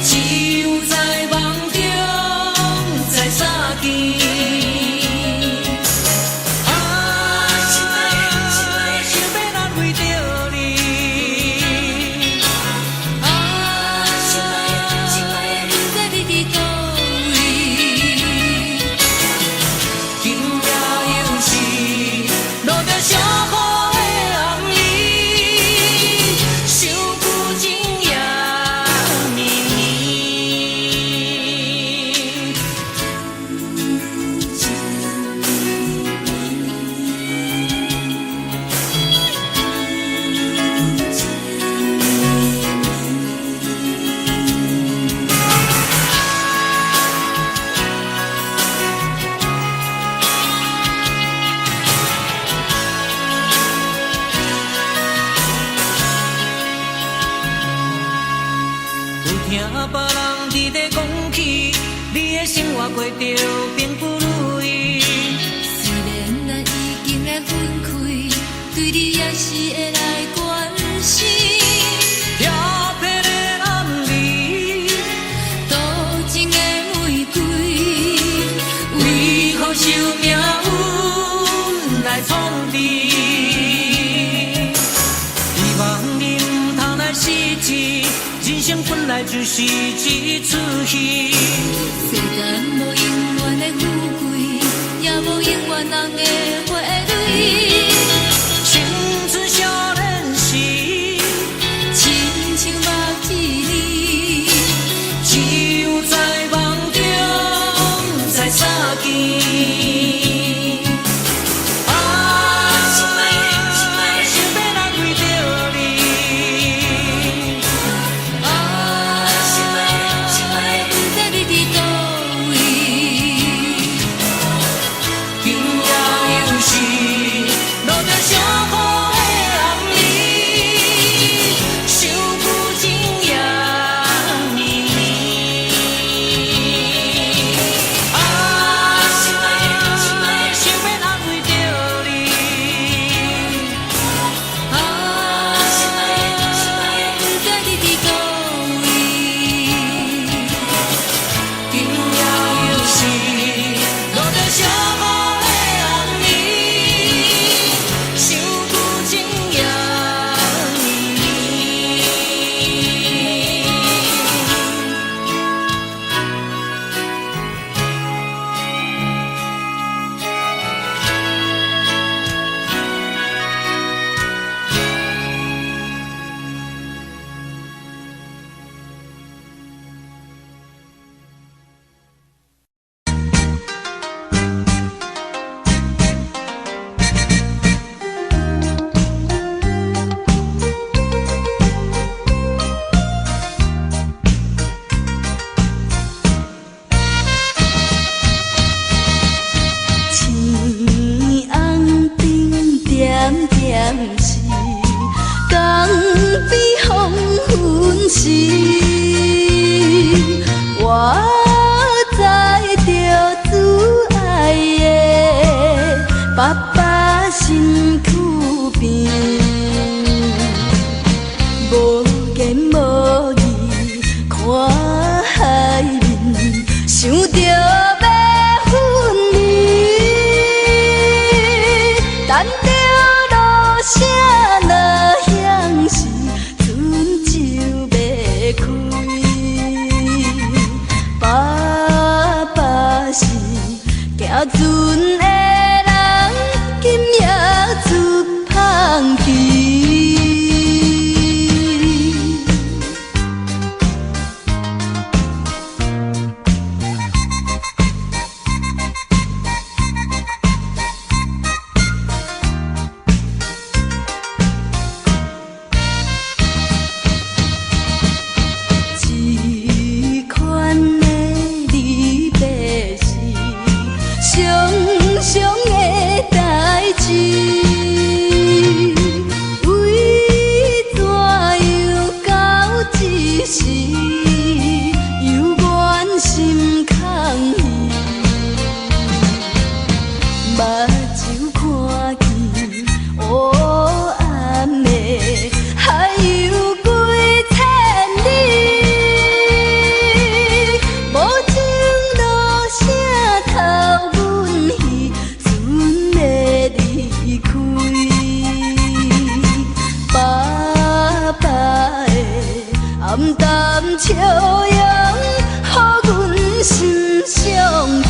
只有在梦中才相见。听别人伫咧讲起，你的生活过着并不如意。虽然咱已经来分开，对你也是会来关心。漂泊的男儿，多情的玫瑰，为何受命运来创治？希望你唔通来失志，人生本来就是一出戏。世间无永远的富贵，也无永远人的花蕊。青春少年时，亲像目一字，只有在梦中才相见。为怎又到一时，犹原心空虚，目睭看见黑暗的海犹几千里，无情落声透阮耳，船要离开。爸爸的暗淡笑容，予阮心伤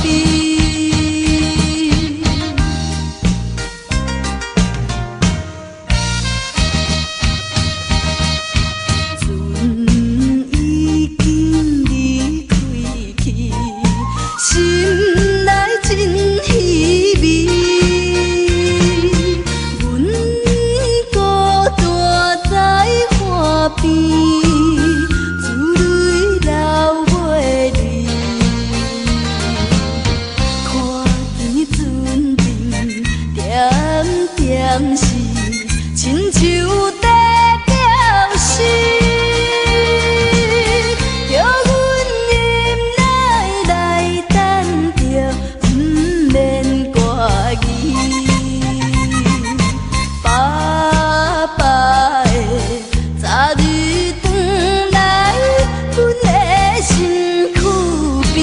悲。船已经离开去，心内真稀微。阮孤单在岸边，珠泪流袂离。看见船顶点点是亲像在表示，叫阮忍耐来等着，不免挂意。爸爸的早日转来，阮的身躯边。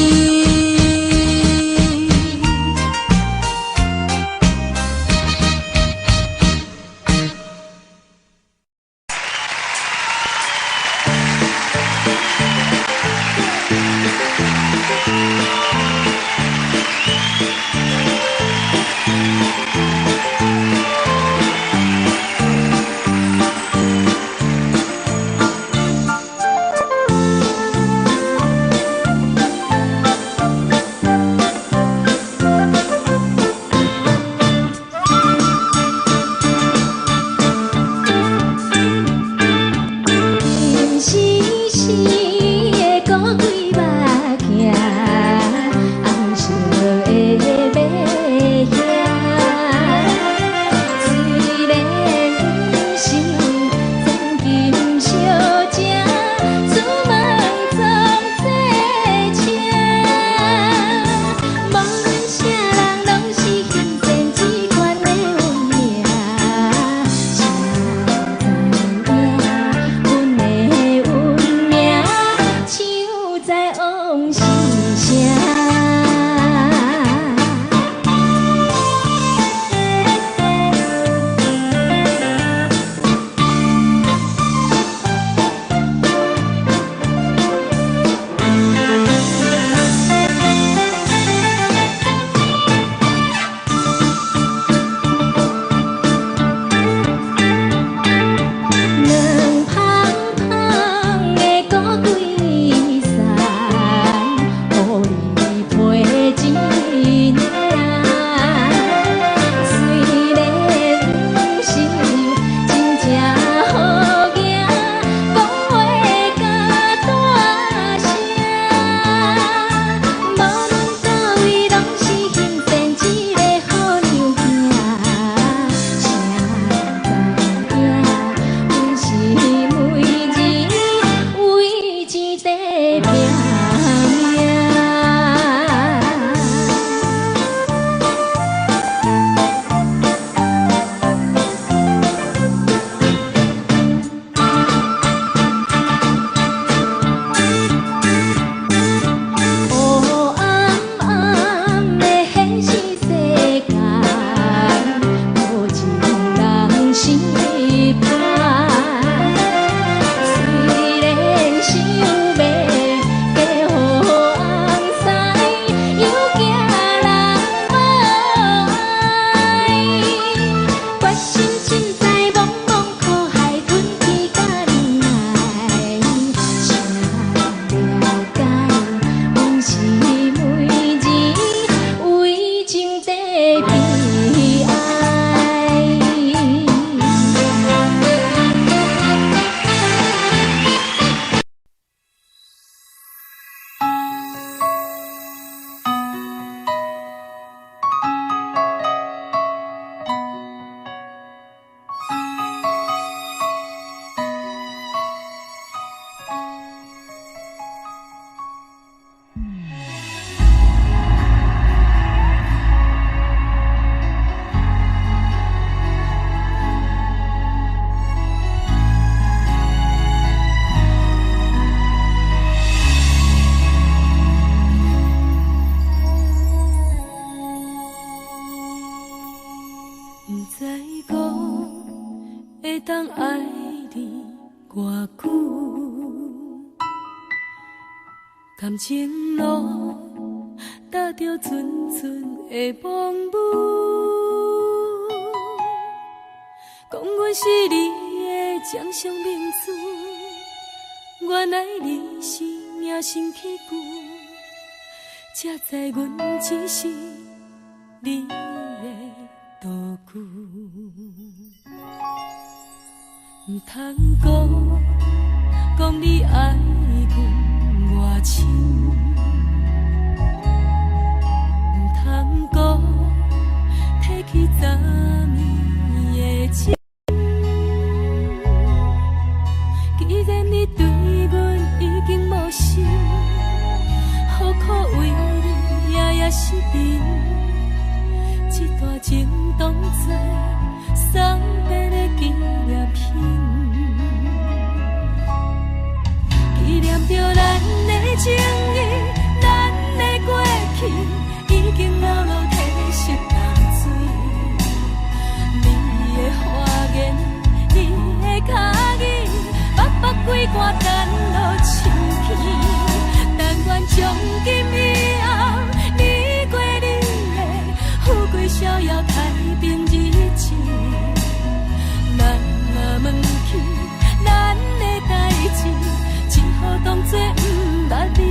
讲会当爱你偌久？感情路踏着纯纯的梦雾，讲阮是你的掌上明珠，原来你是命生起句，才知阮只是你的道具。唔通讲你爱阮偌深，唔通讲提起昨暝的情。既然你对阮已经无心，何苦为你夜夜失眠？这段情当作送别的纪念品，纪念着咱的情谊，咱的过去已经老老褪色淡水。你的花言，你的脚语，目目几竿等落深去。但愿从今以后，你过你的富贵逍遥太平日子。咱若问起咱的代志，只好当作不捌你。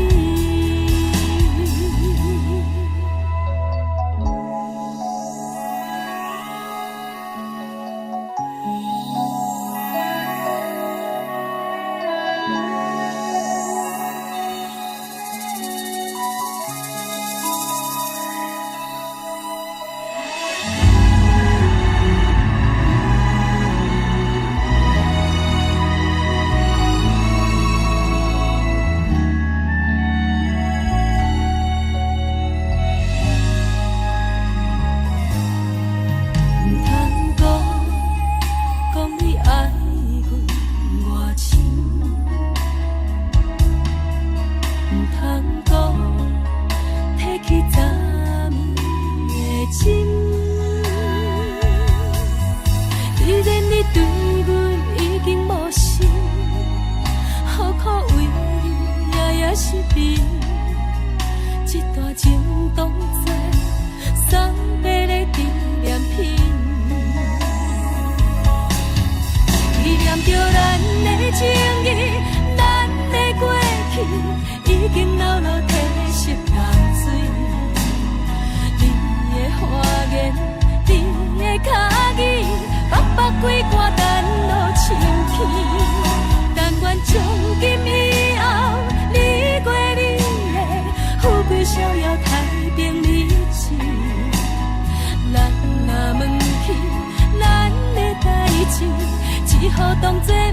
只好当作不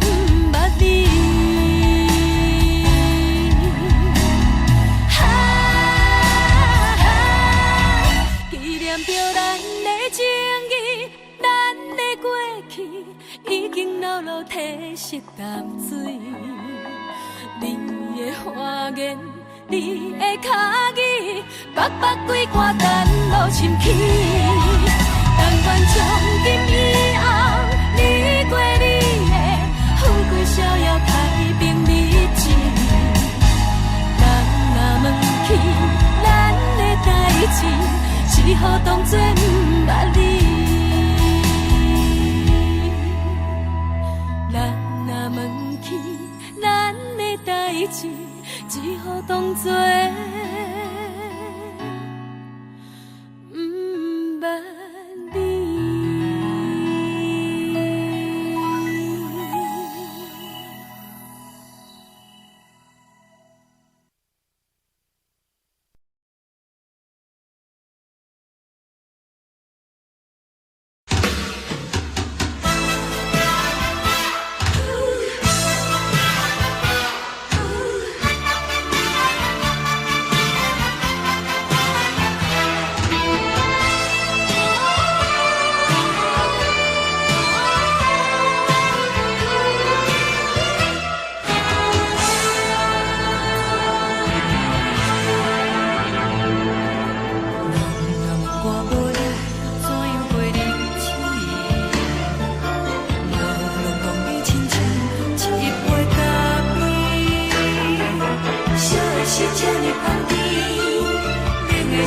捌你。纪念着咱的情谊，咱的过去已经老老褪色淡水。你的花言，你的脚语，目目几竿等落深去。但愿从今以后，你过你的富贵逍遥太平日子。咱若问起咱的代志，只好当作不捌你。咱若问起咱的代志，只好当作不捌你。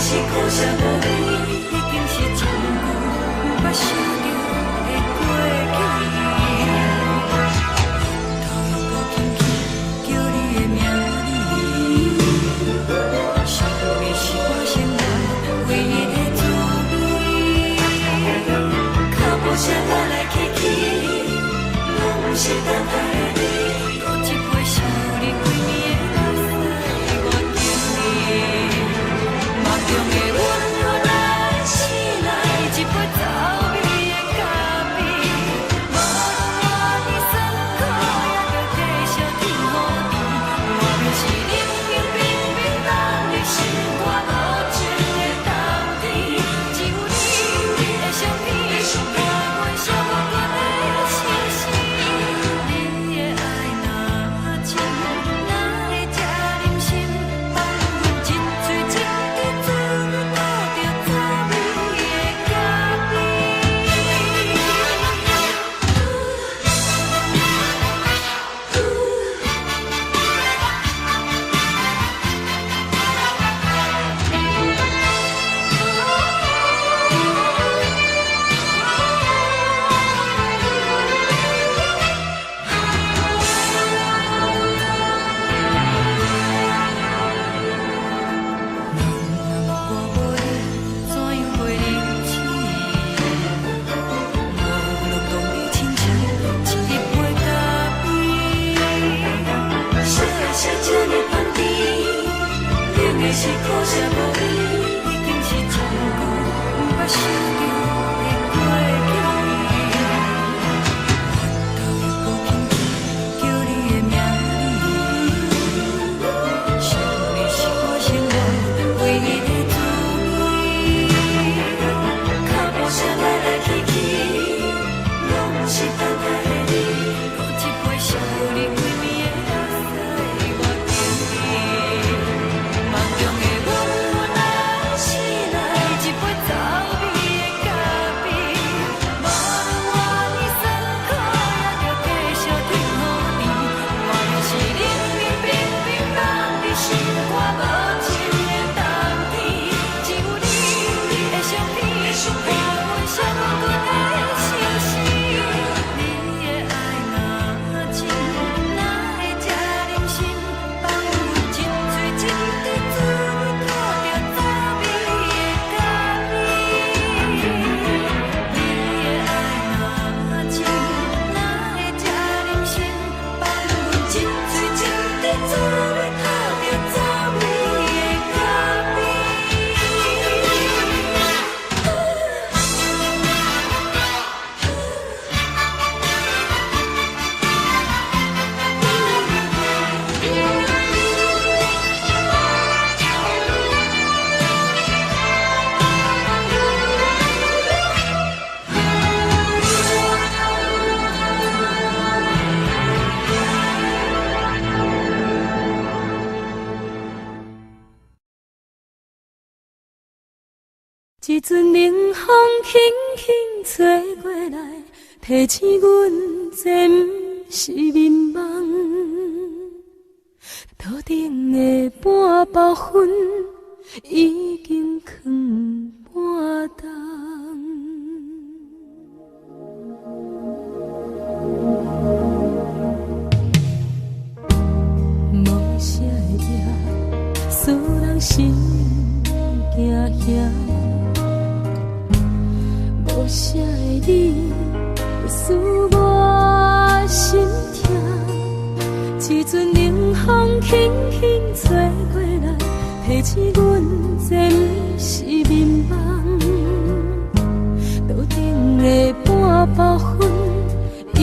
是苦涩无味，已经是真久不捌想着的过去。头又搁轻轻叫你的名字，想你是我生活唯一的滋味。脚步声来来去去，拢是等待的你。搁一杯想你几暝的垃圾，我敬你。梦中的温柔来醒来，一杯走味的咖啡。无论我的酸苦，也着继续甜乎甜。我就是冷冰冰冰冷的心肝，无情的冬天。只有你的相片，陪阮寂寞过的心事。你的爱若真，哪会这忍心放阮一嘴一滴滋味，倒着滋味的咖啡。怎样袂忍气？无路当你亲像一杯咖啡，烧的是这呢香甜，冷的是苦涩无味，已经是真久不捌想着的过去。头又搁轻轻叫你的名字，想你是我生活唯一的滋味。脚步声来来去去，拢是等待的你。搁一杯想你几暝的垃圾，我敬你。梦中的温柔来醒来，一杯走味的咖啡。无论我的酸苦，也着继续甜乎甜。我就是冷冰冰冰冷的心肝，无情的冬天。只有你的相片，陪阮寂寞过的心事。你的爱若真，哪会这忍心放阮一嘴一滴滋味，倒着滋味的咖啡。你的爱若真，哪会这忍心放阮一嘴一滴滋味，倒着滋味的咖啡。一阵冷风轻轻吹过来，提醒阮这不是眠梦。头顶的半包云已经藏半冬。无啥会赢，使人心惊吓。无啥的你，会使我心痛。一阵冷风轻轻吹过来，提醒阮这不是眠梦。头顶的半包云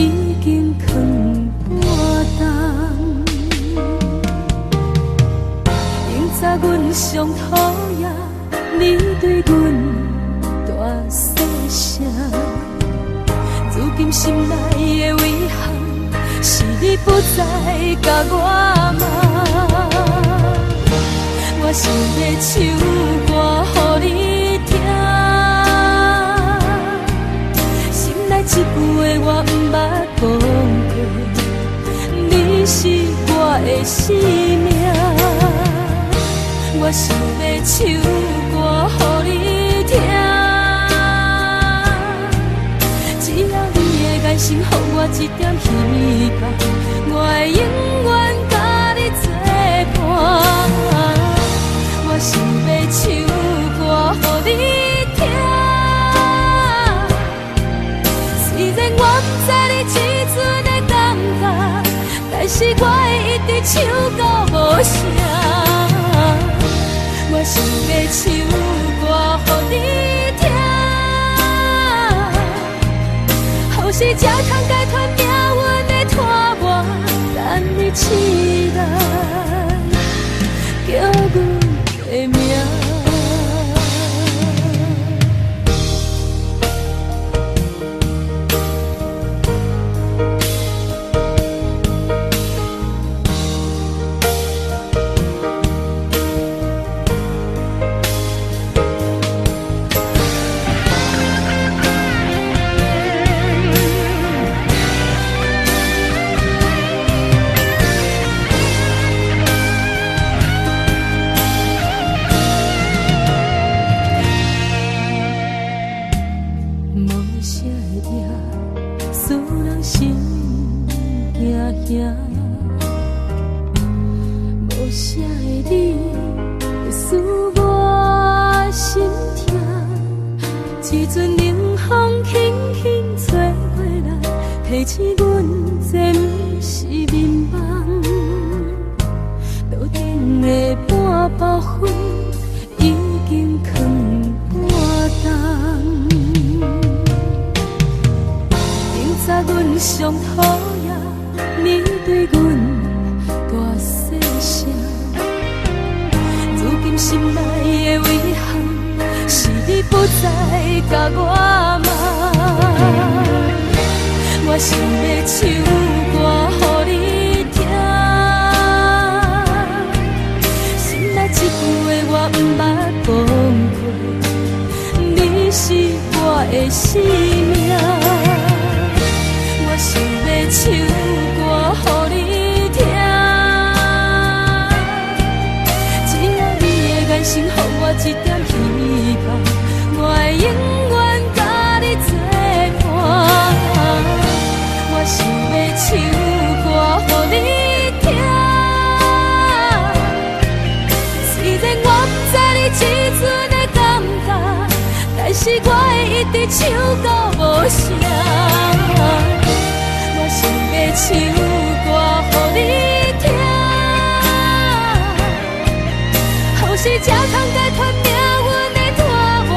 已经藏半冬。明早阮上讨厌你对阮大细声，如今心内的遗憾，是你不再甲我骂。我想要唱歌予你听，心内一句话我不捌讲过，你是我的生命。我我想要唱歌予你听，只要你的眼神予我一点希望，我会永远甲你作伴。我想要唱歌予你听，虽然我不知你这阵的感觉，但是我会一直唱到无声。我想要唱歌予你听，好时才通解脱命运的拖磨，等你起来叫阮的名。无啥的你会使我心痛，一阵冷风轻轻吹过来，提醒阮这不是眠梦。路顶的半包灰已经藏半冬，明早阮上讨厌你对阮大细声，如今心内的遗憾，是你不再甲我骂。我想要唱歌予你听，心内一句话我不捌讲过，你是我的生命。我想要唱歌予你听，只要你的眼神予我一点希望，我会永远甲你作伴。我想要唱歌予你听，虽然我不知你这阵的感觉，但是我会一直唱到无声。我想要唱歌予你听，好时才通解脱命运的拖磨，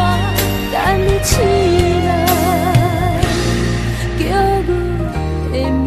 等你起来叫阮的名。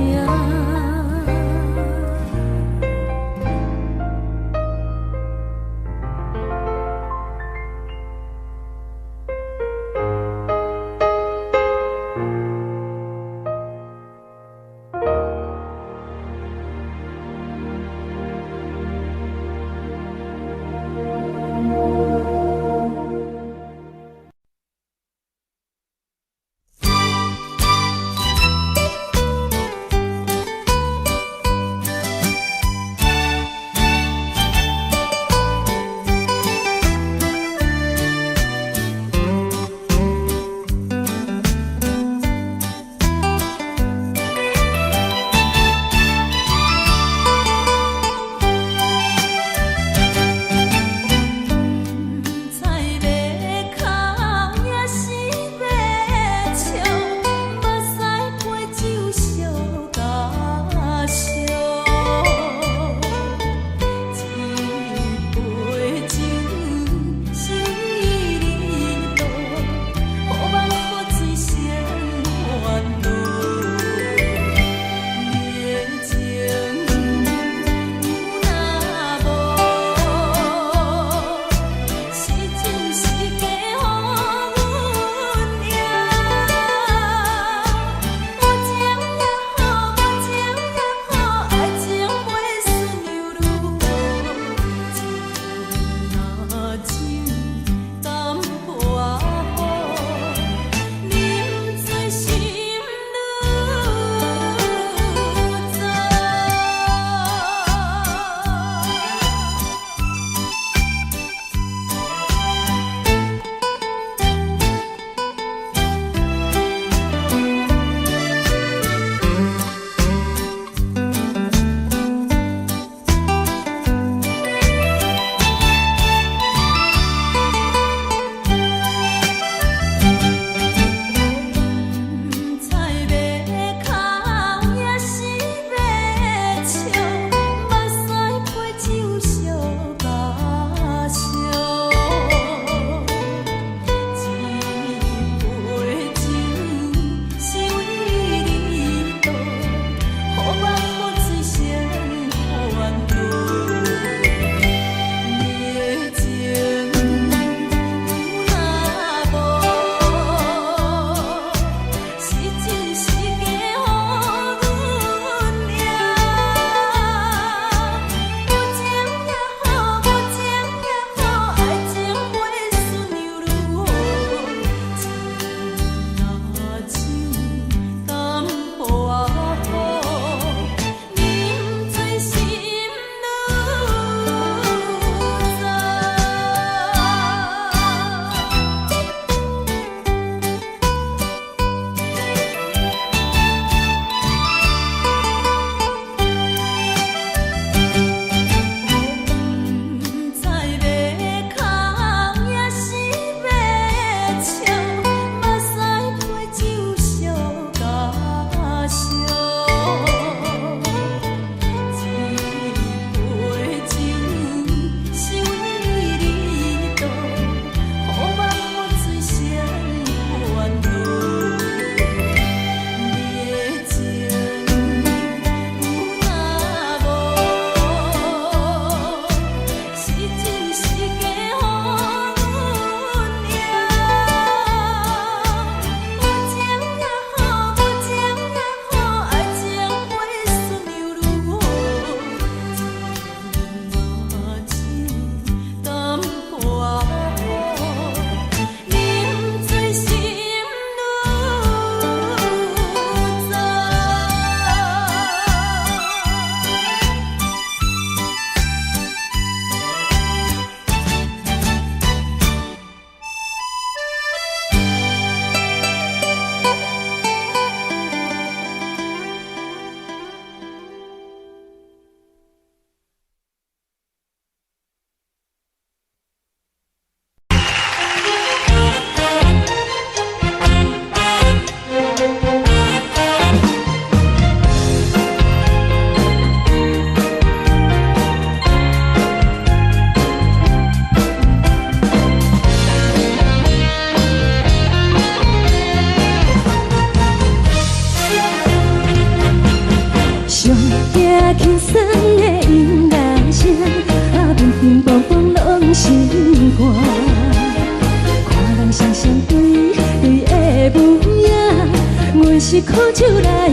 是苦酒来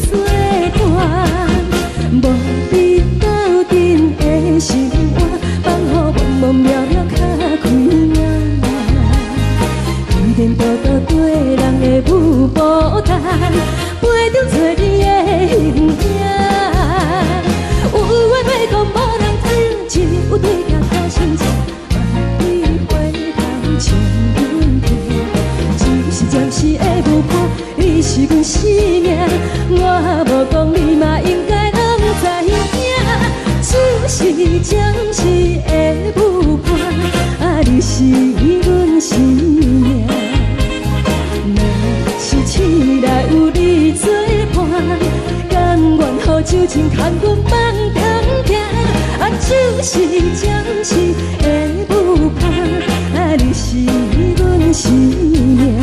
作伴，无你斗阵的生活，放予茫茫渺渺较开眼。一颠倒倒对人的舞步弹，陪着做你的形影。有话要讲无人听，只有对镜头心情，万里花香将阮骗。只是暂时的舞伴，你是阮生命，我无讲你嘛应该拢知影。只是暂时的舞伴，你是阮生命。若是醒来有你作伴，甘愿予酒精牵阮梦中行。就是暂时的舞伴，你是阮生命。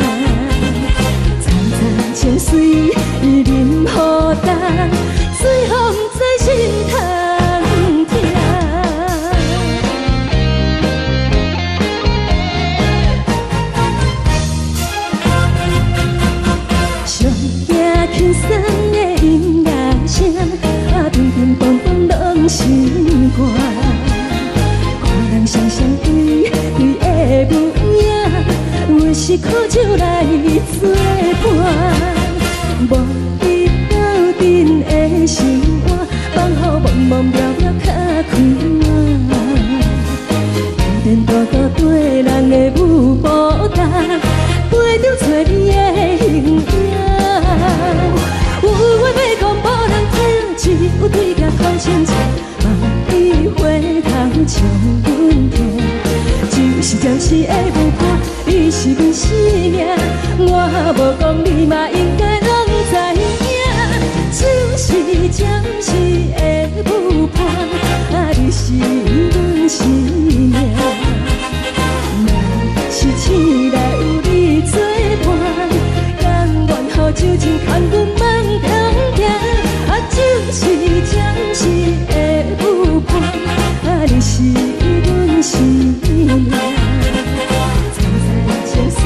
层层情水任何担，水风在心头疼。上惊轻松的音乐声，乒乒乓乓拢心肝。看人双双对对的舞影，有时苦酒来作伴。无你斗阵的生活，放予茫茫渺渺较开眼。颠颠倒倒对人的舞步弹，陪着做你的形影。有话要讲无人听，只有对镜看心情，万里花香将阮骗。就是暂时的舞伴，你是阮生命，我无讲你嘛应该拢知影。就是暂时的舞伴，你是阮生命。若是醒来有你作伴，甘愿予酒精牵阮梦中行。就是暂时的舞伴，你是阮生命。层层情水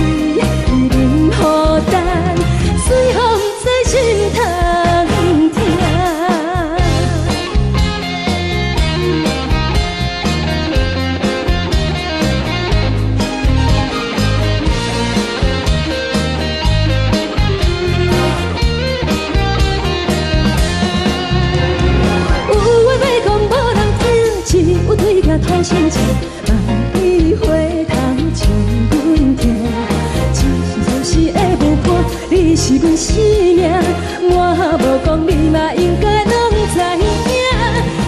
任何担，随风在心头疼。对镜讨心情，万里花香将阮疼。只是暂时的舞伴，你是阮生命，我无讲你嘛应该拢知影。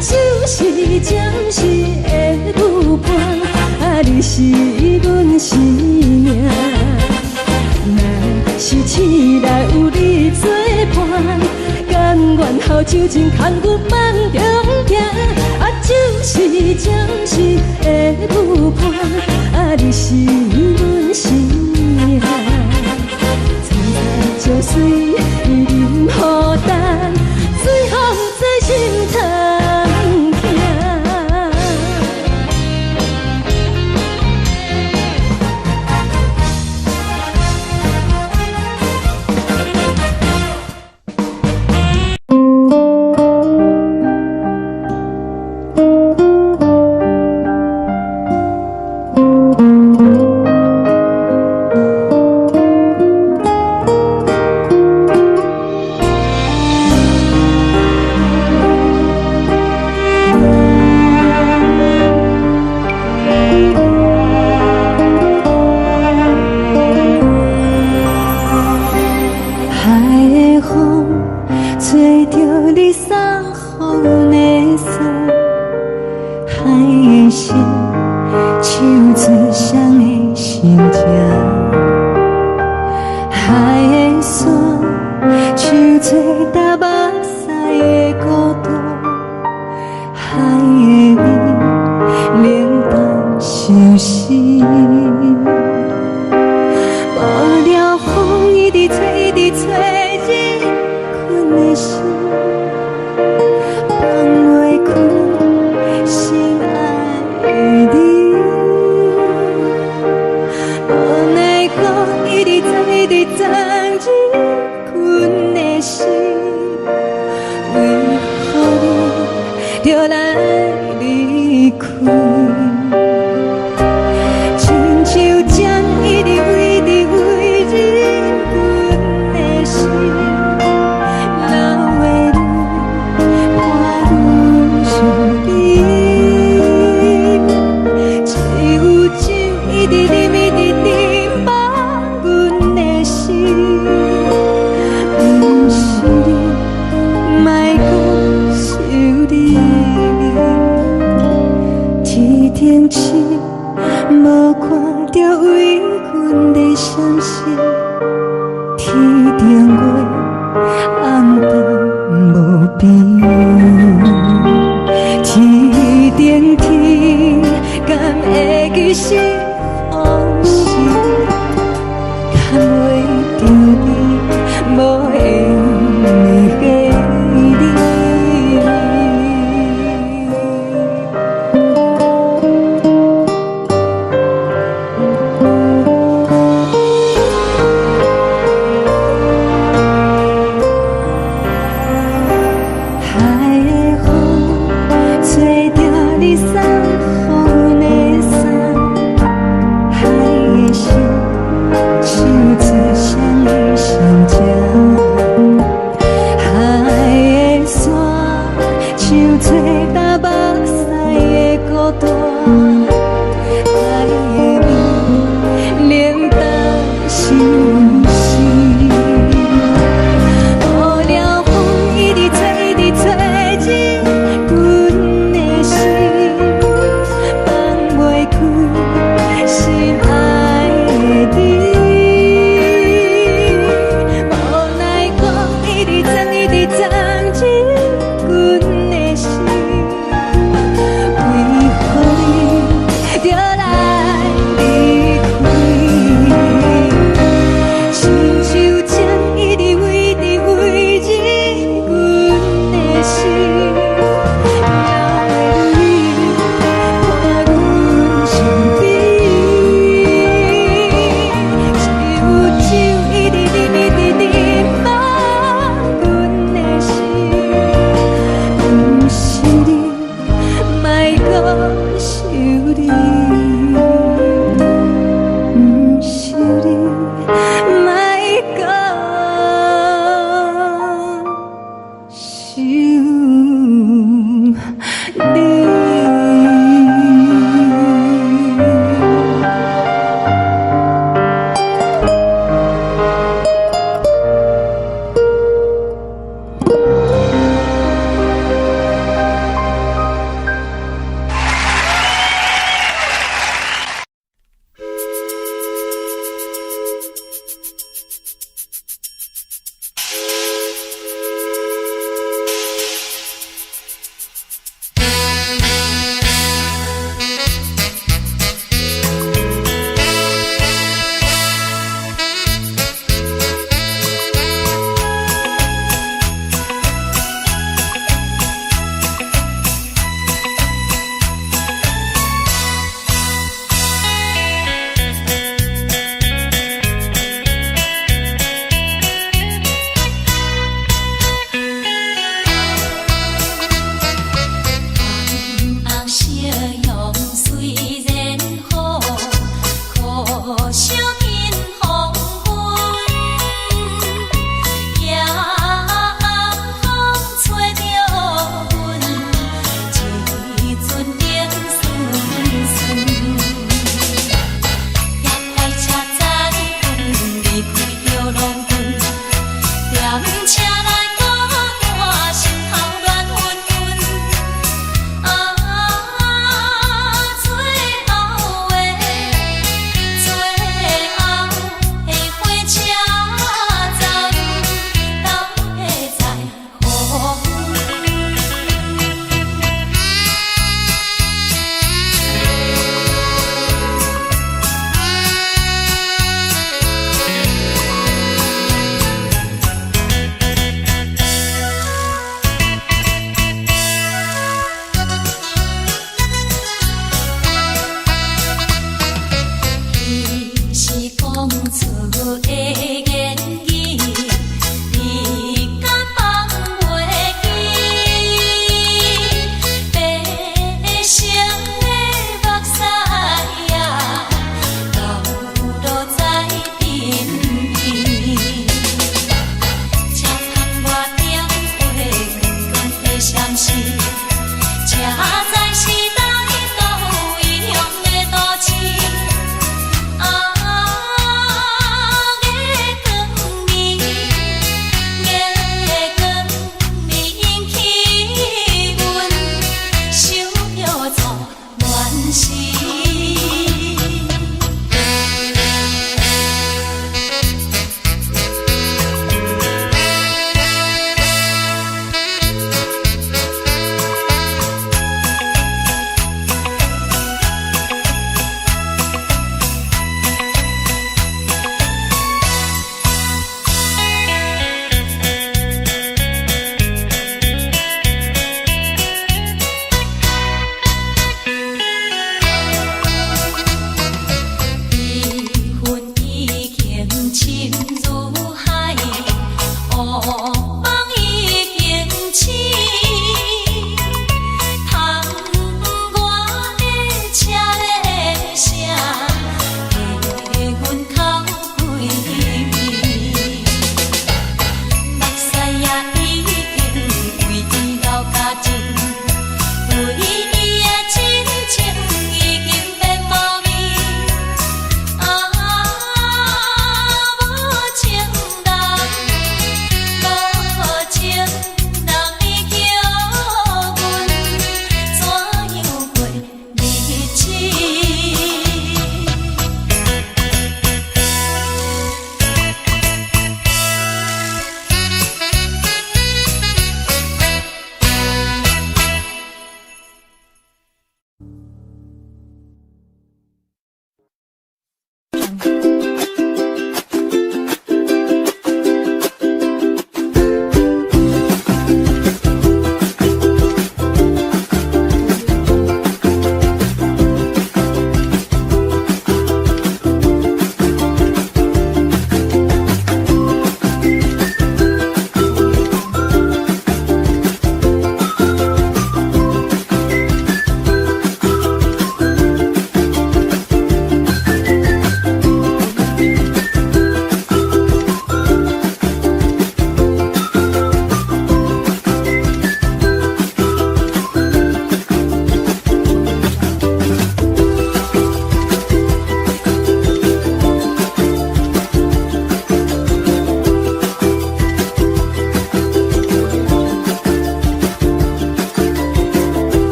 就是暂时的舞伴，你是阮生命。若是醒来有你作伴，甘愿予酒精牵阮梦中行。就是暂时的舞伴，你是阮生命。层层情水任何担，随风在心头疼。一直在一直在一困边，天顶天，敢会记心